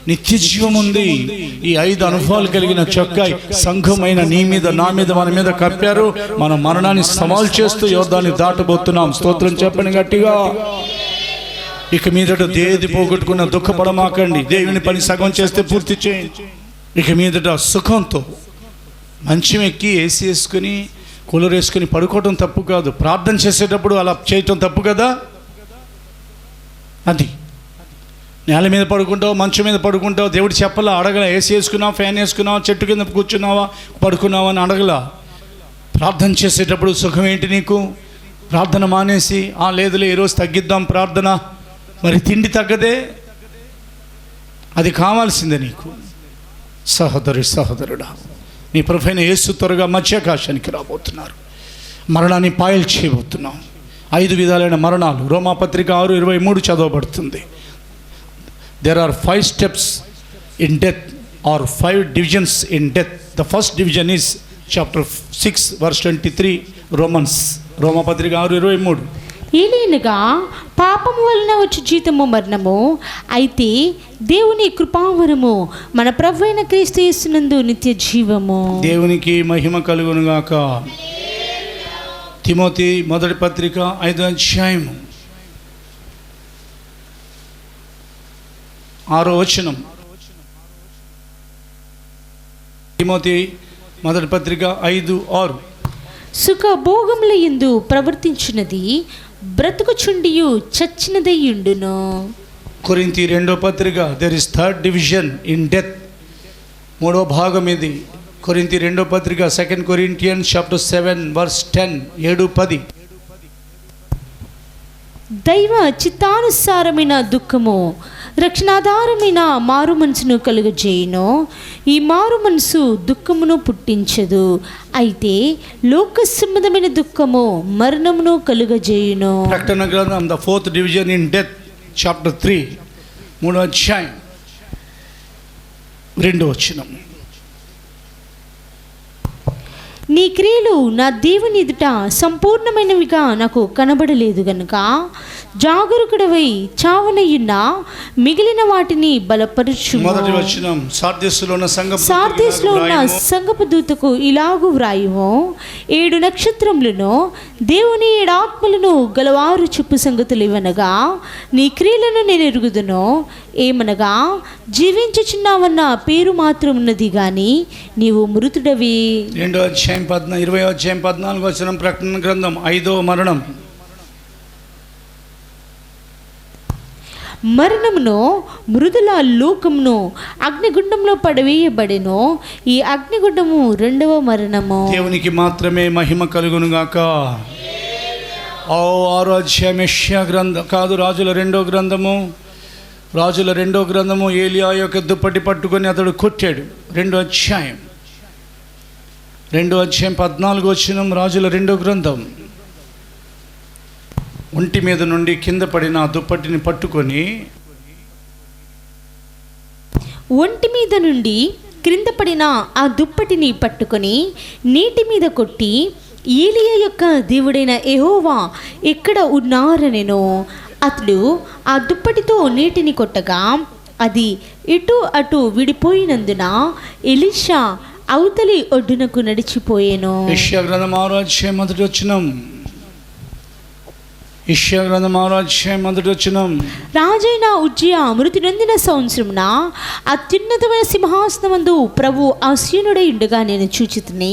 నిత్య జీవం ఉంది. ఈ 5 అనుభవాలు కలిగిన చొక్కాయి సంఘమైన నీ మీద, నా మీద, మన మీద కప్పారు. మనం మరణాన్ని సవాల్ చేస్తూ యోర్దాన్ని దాటబోతున్నాం. స్తోత్రం చెప్పండి గట్టిగా. ఇక మీదట దేది పోగొట్టుకున్న దుఃఖపడమాకండి. దేవుని పని సగం చేస్తే పూర్తి చేయండి. ఇక మీదట సుఖంతో మంచం ఎక్కి ఏసీ వేసుకుని కూలర్ వేసుకుని పడుకోవటం తప్పు కాదు. ప్రార్థన చేసేటప్పుడు అలా చేయటం తప్పు కదా. అది నేల మీద పడుకుంటావు, మంచం మీద పడుకుంటావు, దేవుడు చెప్పలా, అడగల. ఏసీ వేసుకున్నావా, ఫ్యాన్ వేసుకున్నావా, చెట్టు కింద కూర్చున్నావా, పడుకున్నావా అని అడగలా. ప్రార్థన చేసేటప్పుడు సుఖం ఏంటి నీకు? ప్రార్థన మానేసి లేదులే ఈరోజు తగ్గిద్దాం ప్రార్థన, మరి తిండి తగ్గదే, అది కావాల్సిందే నీకు. సహోదరుడా, నీ ప్రభువైన యేసు త్వరగా మధ్యాకాశానికి రాబోతున్నారు. మరణాన్ని పాయలు చేయబోతున్నాం. 5 విధాలైన మరణాలు రోమాపత్రిక 6:23 చదవబడుతుంది. There are 5 steps in death, or 5 divisions in death. The first division is chapter 6 verse 23, రోమాపత్రిక 6:23. ఏలైనగా పాపము వలన వచ్చి జీతము మరణము, అయితే దేవుని కృపావరము మన ప్రభువైన క్రీస్తు యేసునందు నిత్య జీవము. దేవునికి మహిమ కలుగును గాక. తిమోతి మొదటి పత్రిక 5వ అధ్యాయము 6వ వచనం. తిమోతి మొదటి పత్రిక 5:6. సుఖ భోగముల యందు ప్రవర్తించున్నది బ్రతుకుచుండియు చచ్చినదయ్యుండును. కొరింథీ 2వ పత్రిక, there is third division in death. 3వ భాగం ఇది. కొరింథీ 2వ పత్రిక 2 Corinthians chapter 7 verse 10, 7-10. దైవ చిత్తానుసారమైన దుఃఖము రక్షణాధారమైన మారు మనసును కలుగజేయును. ఈ మారు మనసు దుఃఖమును పుట్టించదు, అయితే లోక సంబంధమైన దుఃఖము మరణమును కలుగజేయును. ప్రకటన గ్రంథం the 4th division in death chapter 3, 3వ అధ్యాయం 2వ వచనం. నీ క్రియలు నా దేవుని ఎదుట సంపూర్ణమైనవిగా నాకు కనబడలేదు గనుక జాగరూకుడవై చావనయ్యున్న మిగిలిన వాటిని బలపరచుము. మొదటి వచనం, సార్దీసులో ఉన్న సంగపు దూతకు ఇలాగు వ్రాయుము, 7 నక్షత్రములను దేవుని 7 ఆత్మలను గలవారు చెప్పు సంగతులు ఇవనగా, నీ క్రియలను నేను ఎరుగుదును. ఏమనగా జీవించుచున్నావన్న పేరు మాత్రం ఉన్నది గాని నీవు మృతుడవి. 2వ అధ్యాయం 20వ అధ్యాయం 14వ వచనం. ప్రకటన గ్రంథం 5వ మరణం. మరణమును మృదుల లోకమును అగ్నిగుండంలో పడవేయబడెను. ఈ అగ్నిగుండము రెండవ మరణము. దేవునికి మాత్రమే మహిమ కలుగును గాక. 6వ అధ్యాయం యెషయా గ్రంథం కాదు, రాజుల రెండో గ్రంథము ఏలియా యొక్క దుప్పటి పట్టుకొని అతడు కొట్టాడు. 2వ అధ్యాయం 14వ వచనం. రాజుల 2వ గ్రంథం. ఒంటి మీద నుండి కింద పడిన ఆ దుప్పటిని పట్టుకొని, ఒంటి మీద నుండి క్రింద పడిన ఆ దుప్పటిని పట్టుకొని నీటి మీద కొట్టి, ఏలియా యొక్క దేవుడైన యెహోవా ఎక్కడ ఉన్నారనెను. అతడు ఆ దుప్పటితో నీటిని కొట్టగా అది ఇటు అటు విడిపోయినందున ఎలీషా అవతలి ఒడ్డునకు నడిచిపోయెను. యెషయా గ్రంథం 6వ అధ్యాయం 1వ వచనం. యెషయా గ్రంథం 6వ అధ్యాయం 1వ వచనం. రాజైన ఉజ్జియా మృతి నొందిన సంవత్సరమున అత్యున్నతమైన సింహాసనమందు ప్రభు ఆసీనుడై ఉండగా నేను చూచితిని.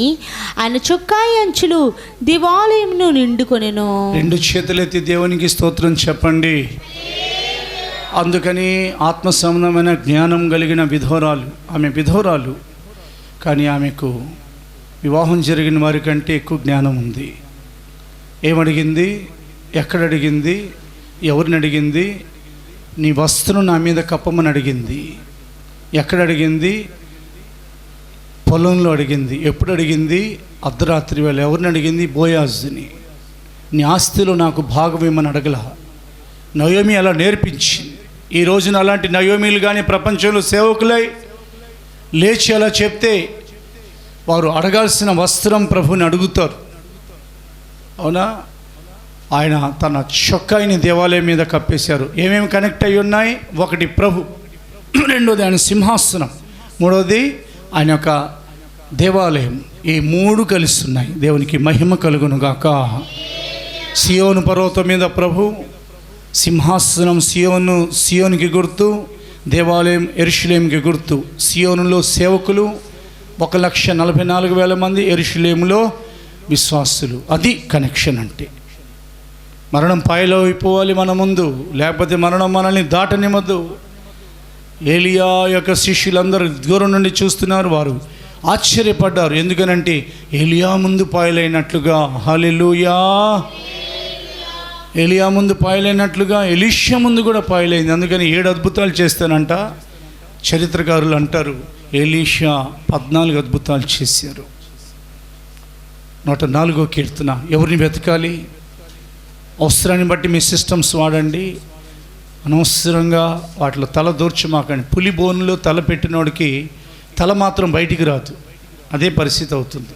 ఆయన చొక్కాయి అంచులు దేవాలయమును నిండుకొనెను. 2 చేతులెత్తి దేవునికి స్తోత్రం చెప్పండి. అందుకని ఆత్మ సంబంధమైన జ్ఞానం కలిగిన ఆమె విధవరాలు, కానీ ఆమెకు వివాహం జరిగిన వారి కంటే ఎక్కువ జ్ఞానం ఉంది. ఏమడిగింది? ఎక్కడ అడిగింది? ఎవరిని అడిగింది? నీ వస్త్రం నా మీద కప్పమని అడిగింది. ఎక్కడ అడిగింది? పొలంలో అడిగింది. ఎప్పుడు అడిగింది? అర్ధరాత్రి వేళ. ఎవరిని అడిగింది? బోయాజుని. నీ ఆస్తిలో నాకు భాగం ఇమ్మని అడగల. నయోమి అలా నేర్పించింది. ఈ రోజున అలాంటి నయోమీలు కానీ ప్రపంచంలో సేవకులై లేచి అలా చెప్తే వారు అడగాల్సిన వస్త్రం ప్రభుని అడుగుతారు. అవునా? ఆయన తన చొక్కాయిని దేవాలయం మీద కప్పేశారు. ఏమేమి కనెక్ట్ అయి ఉన్నాయి? 1 ప్రభు, 2వది ఆయన సింహాసనం, 3వది ఆయన యొక్క దేవాలయం. ఈ 3 కలుస్తున్నాయి. దేవునికి మహిమ కలుగును గాక. సియోను పర్వతం మీద ప్రభు సింహాసనం. సియోనుకి గుర్తు, దేవాలయం యెరూషలేముకి గుర్తు. సియోనులో సేవకులు 1,44,000 మంది, యెరూషలేములో విశ్వాసులు. అది కనెక్షన్ అంటే. మరణం పాయలో అయిపోవాలి మన ముందు, లేకపోతే మరణం మనల్ని దాటనివ్వదు. ఏలియా యొక్క శిష్యులందరూ దూరం నుండి చూస్తున్నారు. వారు ఆశ్చర్యపడ్డారు. ఎందుకనంటే ఏలియా ముందు పాయలైనట్లుగా, హల్లెలూయా, ఏలియా ముందు పాయలైనట్లుగా ఎలీషా ముందు కూడా పాయలైంది. అందుకని 7 అద్భుతాలు చేస్తానంట. చరిత్రకారులు అంటారు ఎలీషా 14 అద్భుతాలు చేశారు. 104వ కీర్తన. ఎవరిని వెతకాలి? అవసరాన్ని బట్టి మీ సిస్టమ్స్ వాడండి. అనవసరంగా వాటిలో తల దూర్చమాకండి. పులి బోనులో తల పెట్టినోడికి తల మాత్రం బయటికి రాదు. అదే పరిస్థితి అవుతుంది.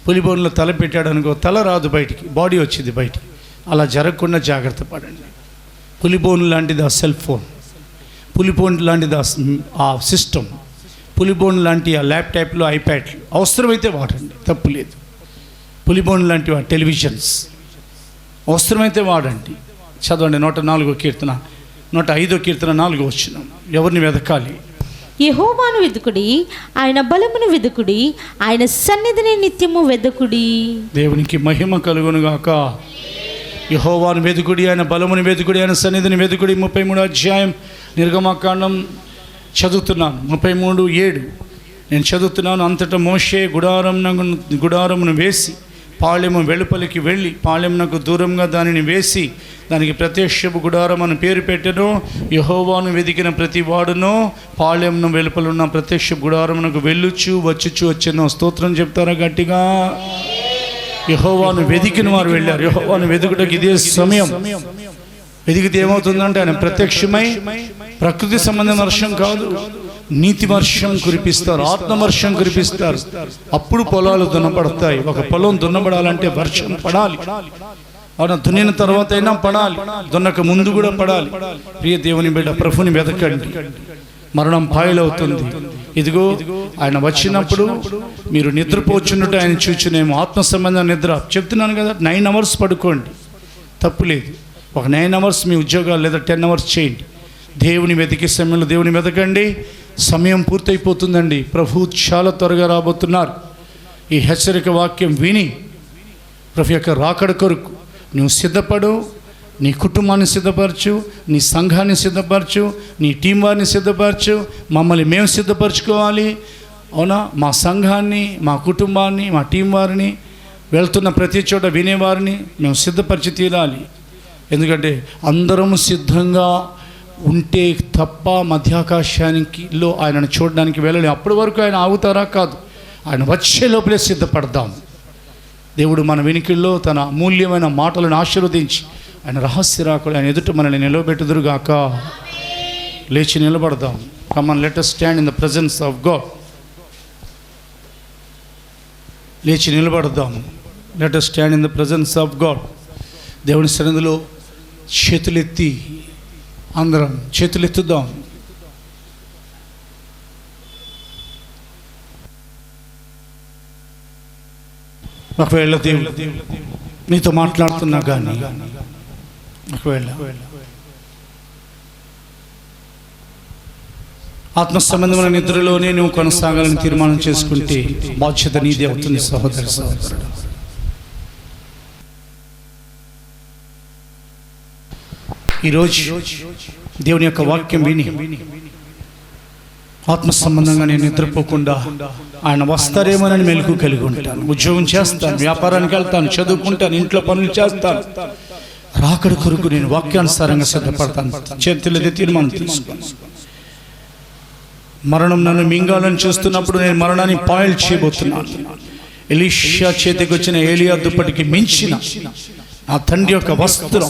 పులి బోనులో తల పెట్టాడు అనుకో, తల రాదు బయటికి, బాడీ వచ్చింది బయటికి. అలా జరగకుండా జాగ్రత్త పడండి. పులిబోన్ లాంటిది ఆ సెల్ ఫోన్, పులిబోన్ లాంటిది ఆ సిస్టమ్, పులిబోన్ లాంటి ఆ ల్యాప్టాప్లు, ఐప్యాడ్లు అవసరమైతే వాడండి, తప్పు లేదు. పులిబోన్ లాంటి ఆ టెలివిజన్స్ అవసరమైతే వాడండి. చదవండి 104వ కీర్తన, 105వ కీర్తన 4వ వచనం. ఎవరిని వెతకాలి? యెహోవాను వెదుకుడి, ఆయన బలమును వెదుకుడి, ఆయన సన్నిధిని నిత్యము వెదుకుడి. దేవునికి మహిమ కలుగునుగాక. యెహోవాను వెదుకుడి, ఆయన బలమును వెదుకుడి, ఆయన సన్నిధిని వెదుకుడి. 33వ అధ్యాయం నిర్గమకాండం చదువుతున్నాను. 33:7 నేను చదువుతున్నాను. అంతటా మోషే గుడారమును వేసి పాళెము వెలుపలికి వెళ్ళి పాళెమునకు దూరంగా దానిని వేసి దానికి ప్రత్యక్షపు గుడారం అని పేరు పెట్టెను. యెహోవాను వెదికిన ప్రతి వాడును పాళెమును వెలుపలున్న ప్రత్యక్ష గుడారమునకు వెళ్ళుచు వచ్చుచు వచ్చెను. స్తోత్రం చెప్తారా గట్టిగా? యెహోవాను వెదికిన వారు వెళ్ళారు. యెహోవాను వెదుకుటకు ఇదే సమయం. వెదికితే ఏమవుతుందంటే ఆయన ప్రత్యక్షమై ప్రకృతి సంబంధం వర్షం కాదు, నీతి వర్షం కురిపిస్తారు, ఆత్మ వర్షం కురిపిస్తారు. అప్పుడు పొలాలు దున్నబడతాయి. ఒక పొలం దున్నబడాలంటే వర్షం పడాలి. అవునా? దున్నిన తర్వాత అయినా పడాలి, దున్నక ముందు కూడా పడాలి. ప్రియ దేవుని బిడ్డ, ప్రభుని వెతకండి. మరణం పాయలవుతుంది. ఇదిగో ఆయన వచ్చినప్పుడు మీరు నిద్రపోచున్నట్టు ఆయన చూచునేమో. ఆత్మ సంబంధం నిద్ర చెప్తున్నాను కదా, 9 అవర్స్ పడుకోండి, తప్పులేదు. ఒక 9 అవర్స్ మీ ఉద్యోగాలు లేదా 10 అవర్స్ చేయండి. దేవుని వెతికే సమయంలో దేవుని వెతకండి. సమయం పూర్తయిపోతుందండి. ప్రభు చాలా త్వరగా రాబోతున్నారు. ఈ హెచ్చరిక వాక్యం విని ప్రభు యొక్క రాకడ కొరకు నువ్వు సిద్ధపడు. నీ కుటుంబాన్ని సిద్ధపరచు, నీ సంఘాన్ని సిద్ధపరచు, నీ టీం వారిని సిద్ధపరచు. మమ్మల్ని మేము సిద్ధపరచుకోవాలి. అవునా? మా సంఘాన్ని, మా కుటుంబాన్ని, మా టీం వారిని, వెళ్తున్న ప్రతి చోట వినేవారిని మేము సిద్ధపరిచి తీరాలి. ఎందుకంటే అందరం సిద్ధంగా ఉంటే తప్ప మధ్యాకాశానికిలో ఆయనను చూడడానికి వెళ్ళలేము. అప్పటి వరకు ఆయన ఆగుతారా? కాదు. ఆయన వచ్చే లోపలే సిద్ధపడదాం. దేవుడు మన వెనుకల్లో తన అమూల్యమైన మాటలను ఆశీర్వదించి ఆయన రహస్య రాకుడు ఆయన ఎదుట మనల్ని నిలబెట్టుదురుగాక. లేచి నిలబడదాం. Come on, let us stand in the presence of God. లేచి నిలబడదాం. Let us stand in the presence of God. దేవుని సన్నిధిలో చేతులెత్తి అందరం చేతులెత్తుదాం. ఒకవేళ దేవుడు నీతో మాట్లాడుతున్నా కానీ, ఒకవేళ ఆత్మ సంబంధమైన నిద్రలోనే నువ్వు కొనసాగాలని తీర్మానం చేసుకుంటే బాధ్యత నీదే అవుతుంది సహోదరి సహోదరుడు. ఈరోజు దేవుని యొక్క వాక్యం విని ఆత్మ సంబంధంగా నేను నిద్రపోకుండా ఆయన వస్తారేమోనని మెలకు కలిగి ఉంటాను. ఉద్యోగం చేస్తాను, వ్యాపారానికి వెళ్తాను, చదువుకుంటాను, ఇంట్లో పనులు చేస్తాను. రాకడ కొరకు నేను వాక్యానుసారంగా సిద్ధపడతాను. చేతులది తీర్మానం తీసుకున్నాను. మరణం నన్ను మింగాలని చూస్తున్నప్పుడు నేను మరణాన్ని పాయల్ చేయబోతున్నాను. ఎలీషా చేతికి వచ్చిన ఏలియా దుప్పటికి మించిన నా తండ్రి యొక్క వస్త్రం,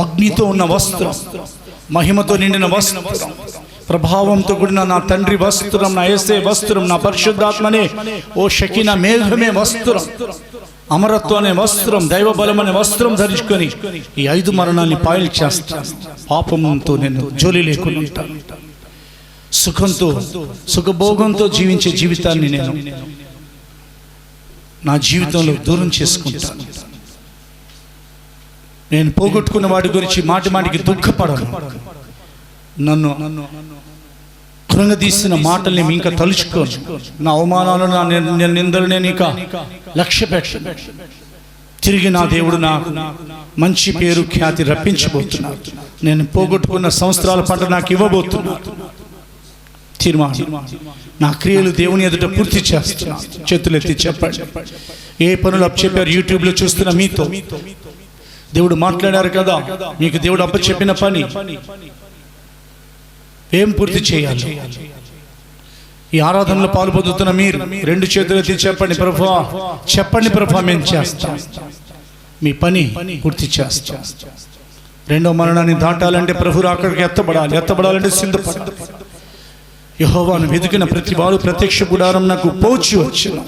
అగ్నితో ఉన్న వస్త్రం, మహిమతో నిండిన వస్త్రం, ప్రభావంతో కూడిన నా తండ్రి వస్త్రం, నా యేసే వస్త్రం, నా పరిశుద్ధాత్మనే ఓ షకీనా మేఘమే వస్త్రం, అమరత్వం అనే వస్త్రం, దైవ బలం అనే వస్త్రం ధరించుకొని ఈ 5 మరణాన్ని పాయలు చేస్తాను. పాపంతో నేను జోలి లేకుండా ఉంటాను. సుఖంతో, సుఖభోగంతో జీవించే జీవితాన్ని నేను నా జీవితంలో దూరం చేసుకుంటాను. నేను పోగొట్టుకున్న వాటి గురించి మాటి మాటికి దుఃఖపడను. నన్ను కృంగదీసిన మాటల్ని ఇంకా తలుచుకోను. నా అవమానాలను, నా నిందలు నేను ఇక లక్ష్య పెట్టను. తిరిగి నా దేవుడు నాకు మంచి పేరు, ఖ్యాతి రప్పించబోతున్నాడు. నేను పోగొట్టుకున్న సంవత్సరాల పంట నాకు ఇవ్వబోతున్నాడు. తీర్మానం, నా క్రియలు దేవుని ఎదుట పూర్తి చేస్తున్నాను. చేతులెత్తి చెప్పండి. ఏ పనులు అప్పచెప్పారు? యూట్యూబ్లో చూస్తున్న మీతో దేవుడు మాట్లాడారు కదా. మీకు దేవుడు అప్పచెప్పిన పని ఏం పూర్తి చేయాలి? ఈ ఆరాధనలో పాలు పొందుతున్న మీరు 2 చేతులెత్తి చెప్పండి, ప్రభువా, చెప్పండి ప్రభువా, మేము చేస్తాం. మీ పని పూర్తి చేస్తాం. 2వ మరణాన్ని దాటాలంటే ప్రభు రాకడికి ఎత్తబడాలంటే సిద్ధపడాలి. యెహోవాను వెతికిన ప్రతి వాడు ప్రత్యక్ష గుడారం నాకు పోచి వచ్చును.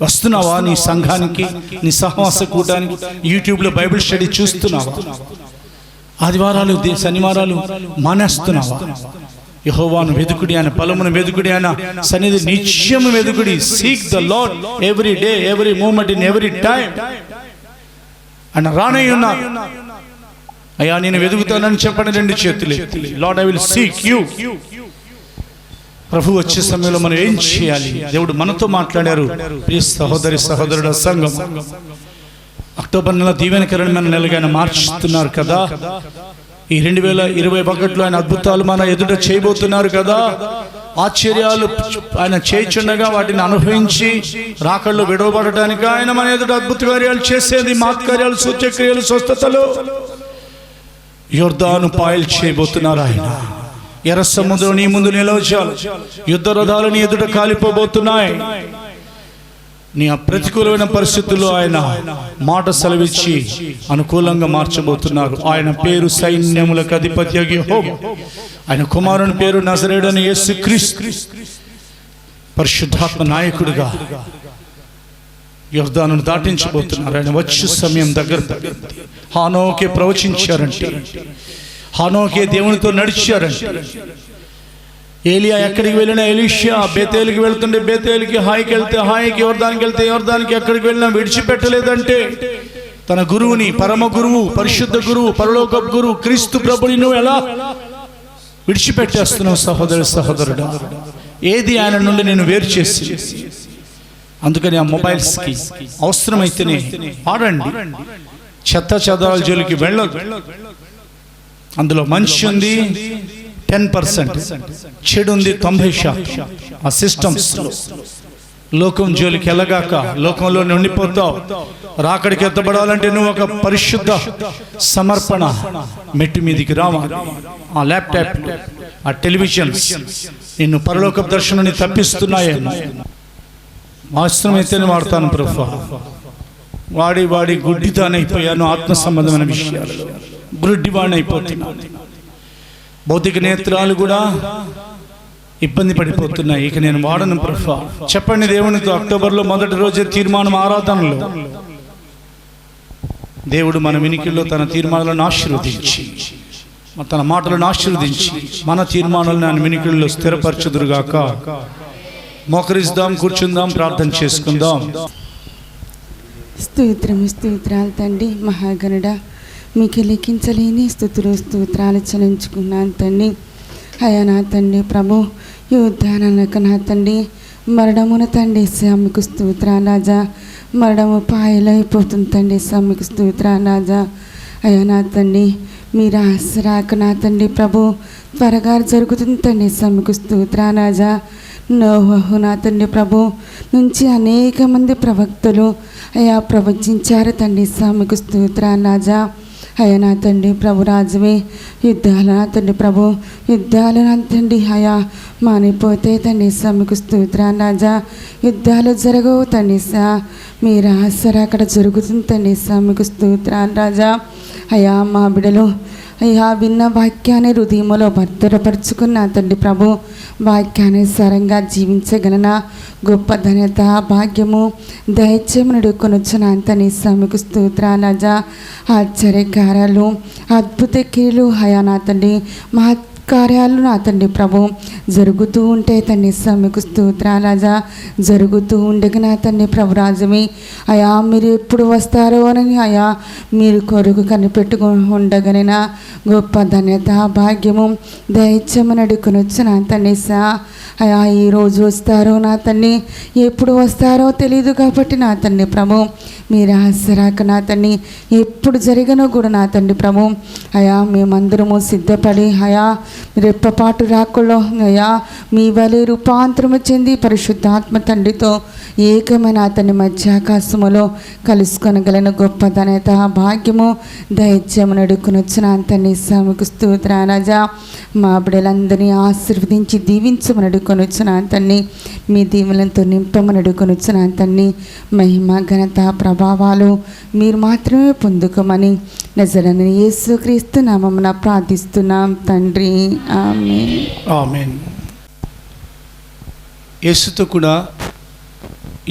వస్తున్నావా నీ సంఘానికి, నీ సహవాస కూటానికి? యూట్యూబ్లో బైబిల్ స్టడీ చూస్తున్నావా? ఆదివారాలు, శనివారాలు మానేస్తున్నావా? యెహోవాను వెతుకుడి, ఆయన బలమును వెతుకుడి, ఆయన సన్నిధి నిత్యము వెతుకుడి. Seek the Lord every day, every moment, in every time. ఆయన రానై ఉన్నారు. అయ్యా నేను వెతుకుతానని చెప్పండి 2 చేతులు. Lord, I will seek you. ప్రభు వచ్చే సమయంలో మనం ఏం చేయాలి? దేవుడు మనతో మాట్లాడారు. ప్రియ సహోదరి సహోదరుడ సంఘం, అక్టోబర్ నెల దీవెనకరమైన నెలగా ఆయన మార్చుతున్నారు కదా. ఈ 2021లో ఆయన అద్భుతాలు మన ఎదుట చేయబోతున్నారు కదా. ఆశ్చర్యాలు ఆయన చేయుచుండగా వాటిని అనుభవించి రాకళ్ళు విడవబడటానికి ఆయన మన ఎదుట అద్భుత కార్యాలు చేసేది, మహత్కార్యాలు, సూచక్రియలు, స్వస్థతలు, యొర్దాను పాయలు చేయబోతున్నారు. ఆయన ఎర్ర సముద్రం నీ ముందు నిలవచాలు, యుద్ధ రథాలు నీ ఎదుట కాలిపోబోతున్నాయి. నీ ప్రతికూలమైన పరిస్థితుల్లో ఆయన మాట సెలవిచ్చి అనుకూలంగా మార్చబోతున్నారు. ఆయన పేరు సైన్యములకు అధిపతి యెహోవా. ఆయన కుమారుని పేరు నజరేయుడైన యేసుక్రీస్తు. పరిశుద్ధాత్మ నాయకుడిగా యొర్దానును దాటించబోతున్నారు. ఆయన వచ్చే సమయం దగ్గర. హానోకే ప్రవచించారంటే, హానోకే దేవునితో నడిచారంటే, ఏలియా ఎక్కడికి వెళ్ళినా, ఎలీషా బేతేలుకి వెళ్తుంటే బేతేలుకి, హాయికి వెళ్తే హాయికి, యోర్దానికి వెళ్తే యోర్దానికి, ఎక్కడికి వెళ్ళినా విడిచిపెట్టలేదంటే తన గురువుని, పరమ గురువు, పరిశుద్ధ గురువు, పరలోక గురువు క్రీస్తు ప్రభుని నువ్వు ఎలా విడిచిపెట్టేస్తున్నావు? సహోదరుడా, ఏది ఆయన నుండి నేను వేరు చేసి? అందుకని ఆ మొబైల్స్కి అవసరమైతేనే వాడండి. చెత్త చెదాల జోలికి వెళ్ళదు. అందులో మంచి ఉంది 10%, చెడు ఉంది 90%. ఆ సిస్టమ్స్ లోకం జోలికి వెళ్ళగాక లోకంలోనే ఉండిపోతావు. రాకడికి ఎత్తబడాలంటే నువ్వు ఒక పరిశుద్ధ సమర్పణ మెట్టు మీదికి రావాలి. ఆ ల్యాప్టాప్, ఆ టెలివిజన్ నిన్ను పరలోక దర్శనాన్ని తప్పిస్తున్నాయేమో. అవసరమైతేనే వాడతాను ప్రభువా. వాడి గుడ్డితానైపోయాను. ఆత్మ సంబంధమైన విషయాలలో గుడ్డివాడిని అయిపోతున్నాను. భౌతిక నేత్రాలు కూడా ఇబ్బంది పడిపోతున్నాయి. ఇక నేను వాడను ప్రభువా. చెప్పండి దేవునితో. అక్టోబర్లో మొదటి రోజే తీర్మానం ఆరాధనలో దేవుడు మన వినికిల్లో తన తీర్మానాలను ఆశీర్వదించి, తన మాటలను ఆశీర్వదించి మన తీర్మానాలను ఆయన వినికిల్లో స్థిరపరచుదురుగాక. మోకరిద్దాం, కూర్చుందాం, ప్రార్థన చేసుకుందాం. స్తోత్రాలు తండ్రి మహాగణుడ, మీకు లెక్కించలేని స్తుతులు స్తోత్రాలు చెల్లించుకున్నాను తండ్రి. అయ్యా నా తండ్రి ప్రభు, యుద్ధానక నా తండ్రి మరణమున తండ్రి మీకు స్తోత్రాలు రాజా. మరణము పాయలైపోతుంది తండ్రి, మీకు స్తోత్రాలు రాజా. అయ్యా నా తండ్రి మీరు ఆసరాక నా తండ్రి ప్రభు త్వరగా జరుగుతుంది తండ్రి, మీకు స్తోత్రాలు రాజా. నోహు నా తండ్రి ప్రభు నుంచి అనేక మంది ప్రవక్తలు అయ్యా ప్రవచించారు తండ్రి, మీకు స్తోత్రాలు రాజా. అయ్యా నా తండ్రి ప్రభు రాజువే, యుద్ధాలు నా తండ్రి ప్రభు, యుద్ధాలు నా తండ్రి అయా మానిపోతే తండ్రి, మీకు స్తోత్రాలు రాజా. యుద్ధాలు జరగవు తండ్రి, మీరు ఆసరా అక్కడ జరుగుతుంది తండ్రి, మీకు స్తోత్రాలు రాజా. అయ్యా మా బిడలు అయ్యా విన్న వాక్యాన్ని హృదయంలో భద్రపరుచుకున్న తండ్రి ప్రభు, వాక్యాన్ని సరంగా జీవించగలన గొప్ప ధన్యత భాగ్యము దయచేయమని కొనొచ్చిన తండ్రి, మీకు స్తోత్రాలు రాజా. ఆశ్చర్యకార్యాలు అద్భుత క్రియలు అయా నా తండ్రి కార్యాలు నా తండ్రి ప్రభు జరుగుతూ ఉంటే తండ్రి, మీకు స్తోత్రాలు రాజా. జరుగుతూ ఉండగా నా తండ్రి ప్రభు రాజమే అయా మీరు ఎప్పుడు వస్తారో అని అయా మీరు కొరకు కనిపెట్టుకు ఉండగలిగిన గొప్ప ధన్యత భాగ్యము దయచేయమని అడుగుకొని వచ్చిన తండ్రి అయా ఈరోజు వస్తారో నా తండ్రి, ఎప్పుడు వస్తారో తెలియదు కాబట్టి నా తండ్రి ప్రభు మీరు ఆసరాక నా తండ్రి ఎప్పుడు జరిగినో కూడా నా తండ్రి ప్రభు అయా మేమందరము సిద్ధపడి అయా రెప్పపాటు రాకుల్లో అయా మీ వలె రూపాంతరము చెంది పరిశుద్ధాత్మ తండ్రితో ఏకమైన అతని మధ్యాకాశములో కలుసుకొనగలిగిన గొప్ప ధన్యత భాగ్యము దయచేయమని అడుగుకొని వచ్చిన తండ్రి, మీకు స్తోత్రాలు రాజా. మా బిడ్డలందరినీ ఆశీర్వదించి దీవించమని అడుగుకొని వచ్చిన తండ్రి, మీ దీవులతో నింపమని అడుగుకొని వచ్చిన తండ్రి, మహిమ ఘనత ప్రభావాలు మీరు మాత్రమే పొందుకోమని నజరేయుడైన యేసుక్రీస్తు నామమున ప్రార్థిస్తున్నాం తండ్రి, ఆమేన్. ఆమేన్. యేసుతో కూడా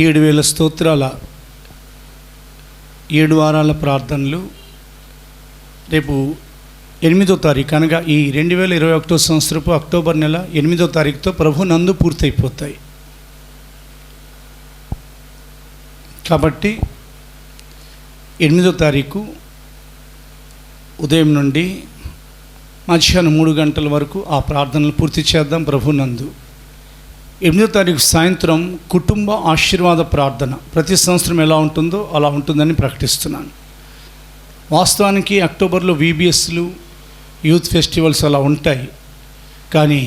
7,000 స్తోత్రాల 7 వారాల ప్రార్థనలు రేపు 8వ తారీఖు అనగా ఈ 2021 సంవత్సరపు అక్టోబర్ నెల 8వ తారీఖుతో ప్రభు నందు పూర్తయిపోతాయి. కాబట్టి 8వ తారీఖు ఉదయం నుండి మధ్యాహ్నం 3 గంటల వరకు ఆ ప్రార్థనలు పూర్తి చేద్దాం ప్రభు నందు. 8వ తారీఖు సాయంత్రం కుటుంబ ఆశీర్వాద ప్రార్థన ప్రతి సంవత్సరం ఎలా ఉంటుందో అలా ఉంటుందని ప్రకటిస్తున్నాను. వాస్తవానికి అక్టోబర్లో VBSలు యూత్ ఫెస్టివల్స్ అలా ఉంటాయి. కానీ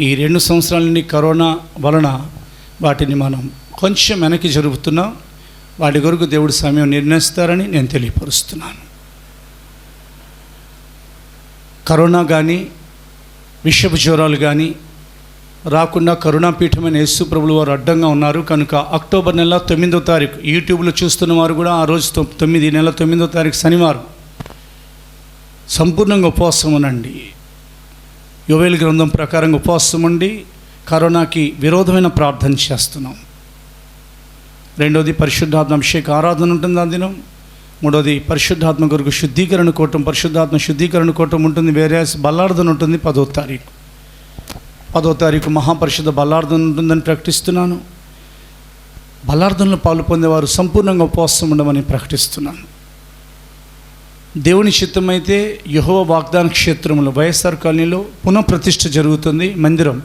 ఈ 2 సంవత్సరాల నుండి కరోనా వలన వాటిని మనం కొంచెం వెనక్కి జరుపుతున్నాం. వాటి కొరకు దేవుడు సమయం నిర్ణయిస్తారని నేను తెలియపరుస్తున్నాను. కరోనా కానీ విషపు జ్వరాలు కానీ రాకుండా కరుణాపీఠమైన యేసు ప్రభులు వారు అడ్డంగా ఉన్నారు. కనుక అక్టోబర్ నెల 9వ తారీఖు యూట్యూబ్లో చూస్తున్న వారు కూడా ఆ రోజు 9 నెల 9వ తారీఖు శనివారం సంపూర్ణంగా ఉపవాసం ఉండండి. యోవేలు గ్రంథం ప్రకారంగా ఉపవాసం ఉండి కరోనాకి విరోధమైన ప్రార్థన చేస్తున్నాం. రెండవది పరిశుద్ధాత్మ అభిషేక ఆరాధన ఉంటుంది ఆ దినం. మూడవది పరిశుద్ధాత్మ కొరకు శుద్ధీకరణ కూటం, పరిశుద్ధాత్మ శుద్ధీకరణ కూటం ఉంటుంది. వేరే బల్లార్దన ఉంటుంది 10వ తారీఖు. 10వ తారీఖు మహాపరిషుద్ధ బల్లార్దన ఉంటుందని ప్రకటిస్తున్నాను. బల్లార్దనలో పాలు పొందేవారు సంపూర్ణంగా ఉపవాసం ఉండమని ప్రకటిస్తున్నాను. దేవుని చిత్తమైతే యెహోవా వాగ్దాన క్షేత్రంలో వైఎస్ఆర్ కాలనీలో పునఃప్రతిష్ఠ జరుగుతుంది మందిరం.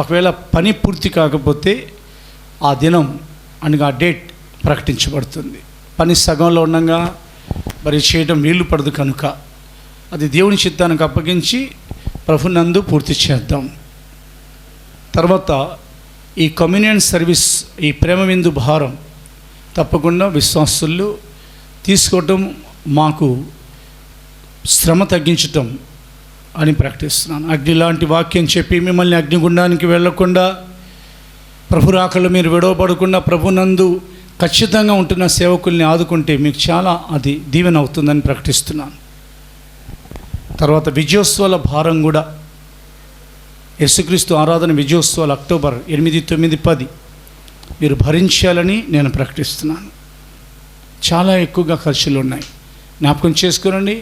ఒకవేళ పని పూర్తి కాకపోతే ఆ దినం అనగా ఆ డేట్ ప్రకటించబడుతుంది. పని సగంలో ఉండగా మరి చేయడం వీలు పడదు కనుక అది దేవుని చిత్తానికి అప్పగించి ప్రభునందు పూర్తి చేద్దాం. తర్వాత ఈ కమ్యూనియన్ సర్వీస్, ఈ ప్రేమ విందు భారం తప్పకుండా విశ్వాసులు తీసుకోవటం, మాకు శ్రమ తగ్గించటం అని ప్రకటిస్తున్నాను. అగ్ని లాంటి వాక్యం చెప్పి మిమ్మల్ని అగ్నిగుండానికి వెళ్లకుండా, ప్రభు రాకలు మీరు విడవబడకుండా ప్రభునందు ఖచ్చితంగా ఉంటున్న సేవకుల్ని ఆదుకుంటే మీకు చాలా అది దీవెన అవుతుందని ప్రకటిస్తున్నాను. తర్వాత విజయోత్సవాల భారం కూడా, యేసుక్రీస్తు ఆరాధన విజయోత్సవాలు అక్టోబర్ 8, 9, 10 మీరు భరించాలని నేను ప్రకటిస్తున్నాను. చాలా ఎక్కువగా ఖర్చులు ఉన్నాయి, జ్ఞాపకం చేసుకోనండి.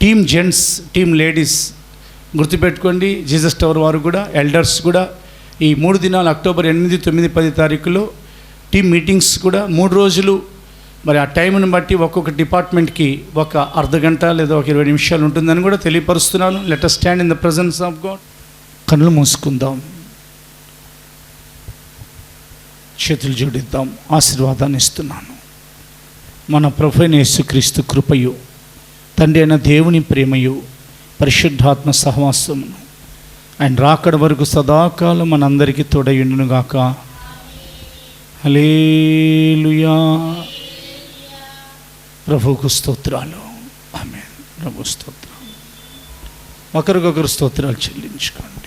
టీమ్ జెంట్స్, టీమ్ లేడీస్ గుర్తుపెట్టుకోండి. జీసస్ టవర్ వారు కూడా, ఎల్డర్స్ కూడా ఈ 3 దినాలు అక్టోబర్ 8, 9, 10 తారీఖులో టీమ్ మీటింగ్స్ కూడా 3 రోజులు. మరి ఆ టైంని బట్టి ఒక్కొక్క డిపార్ట్మెంట్కి ఒక అర్ధగంట లేదా ఒక 20 నిమిషాలు ఉంటుందని కూడా తెలియపరుస్తున్నాను. Let us stand in the presence of God. కన్నులు మూసుకుందాం, చేతులు జోడిద్దాం. ఆశీర్వాదాన్ని ఇస్తున్నాను. మన ప్రభువైన యేసుక్రీస్తు కృపయు, తండ్రి అయిన దేవుని ప్రేమయు, పరిశుద్ధాత్మ సహవాసమును ఆయన రాకడ వరకు సదాకాలం మనందరికీ తోడయుండునుగాక. హల్లెలూయా. ప్రభువుకు స్తోత్రాలు. ఆమేన్. ప్రభు స్తోత్రం. ఒకరికొకరు స్తోత్రాలు చెల్లించుకోండి.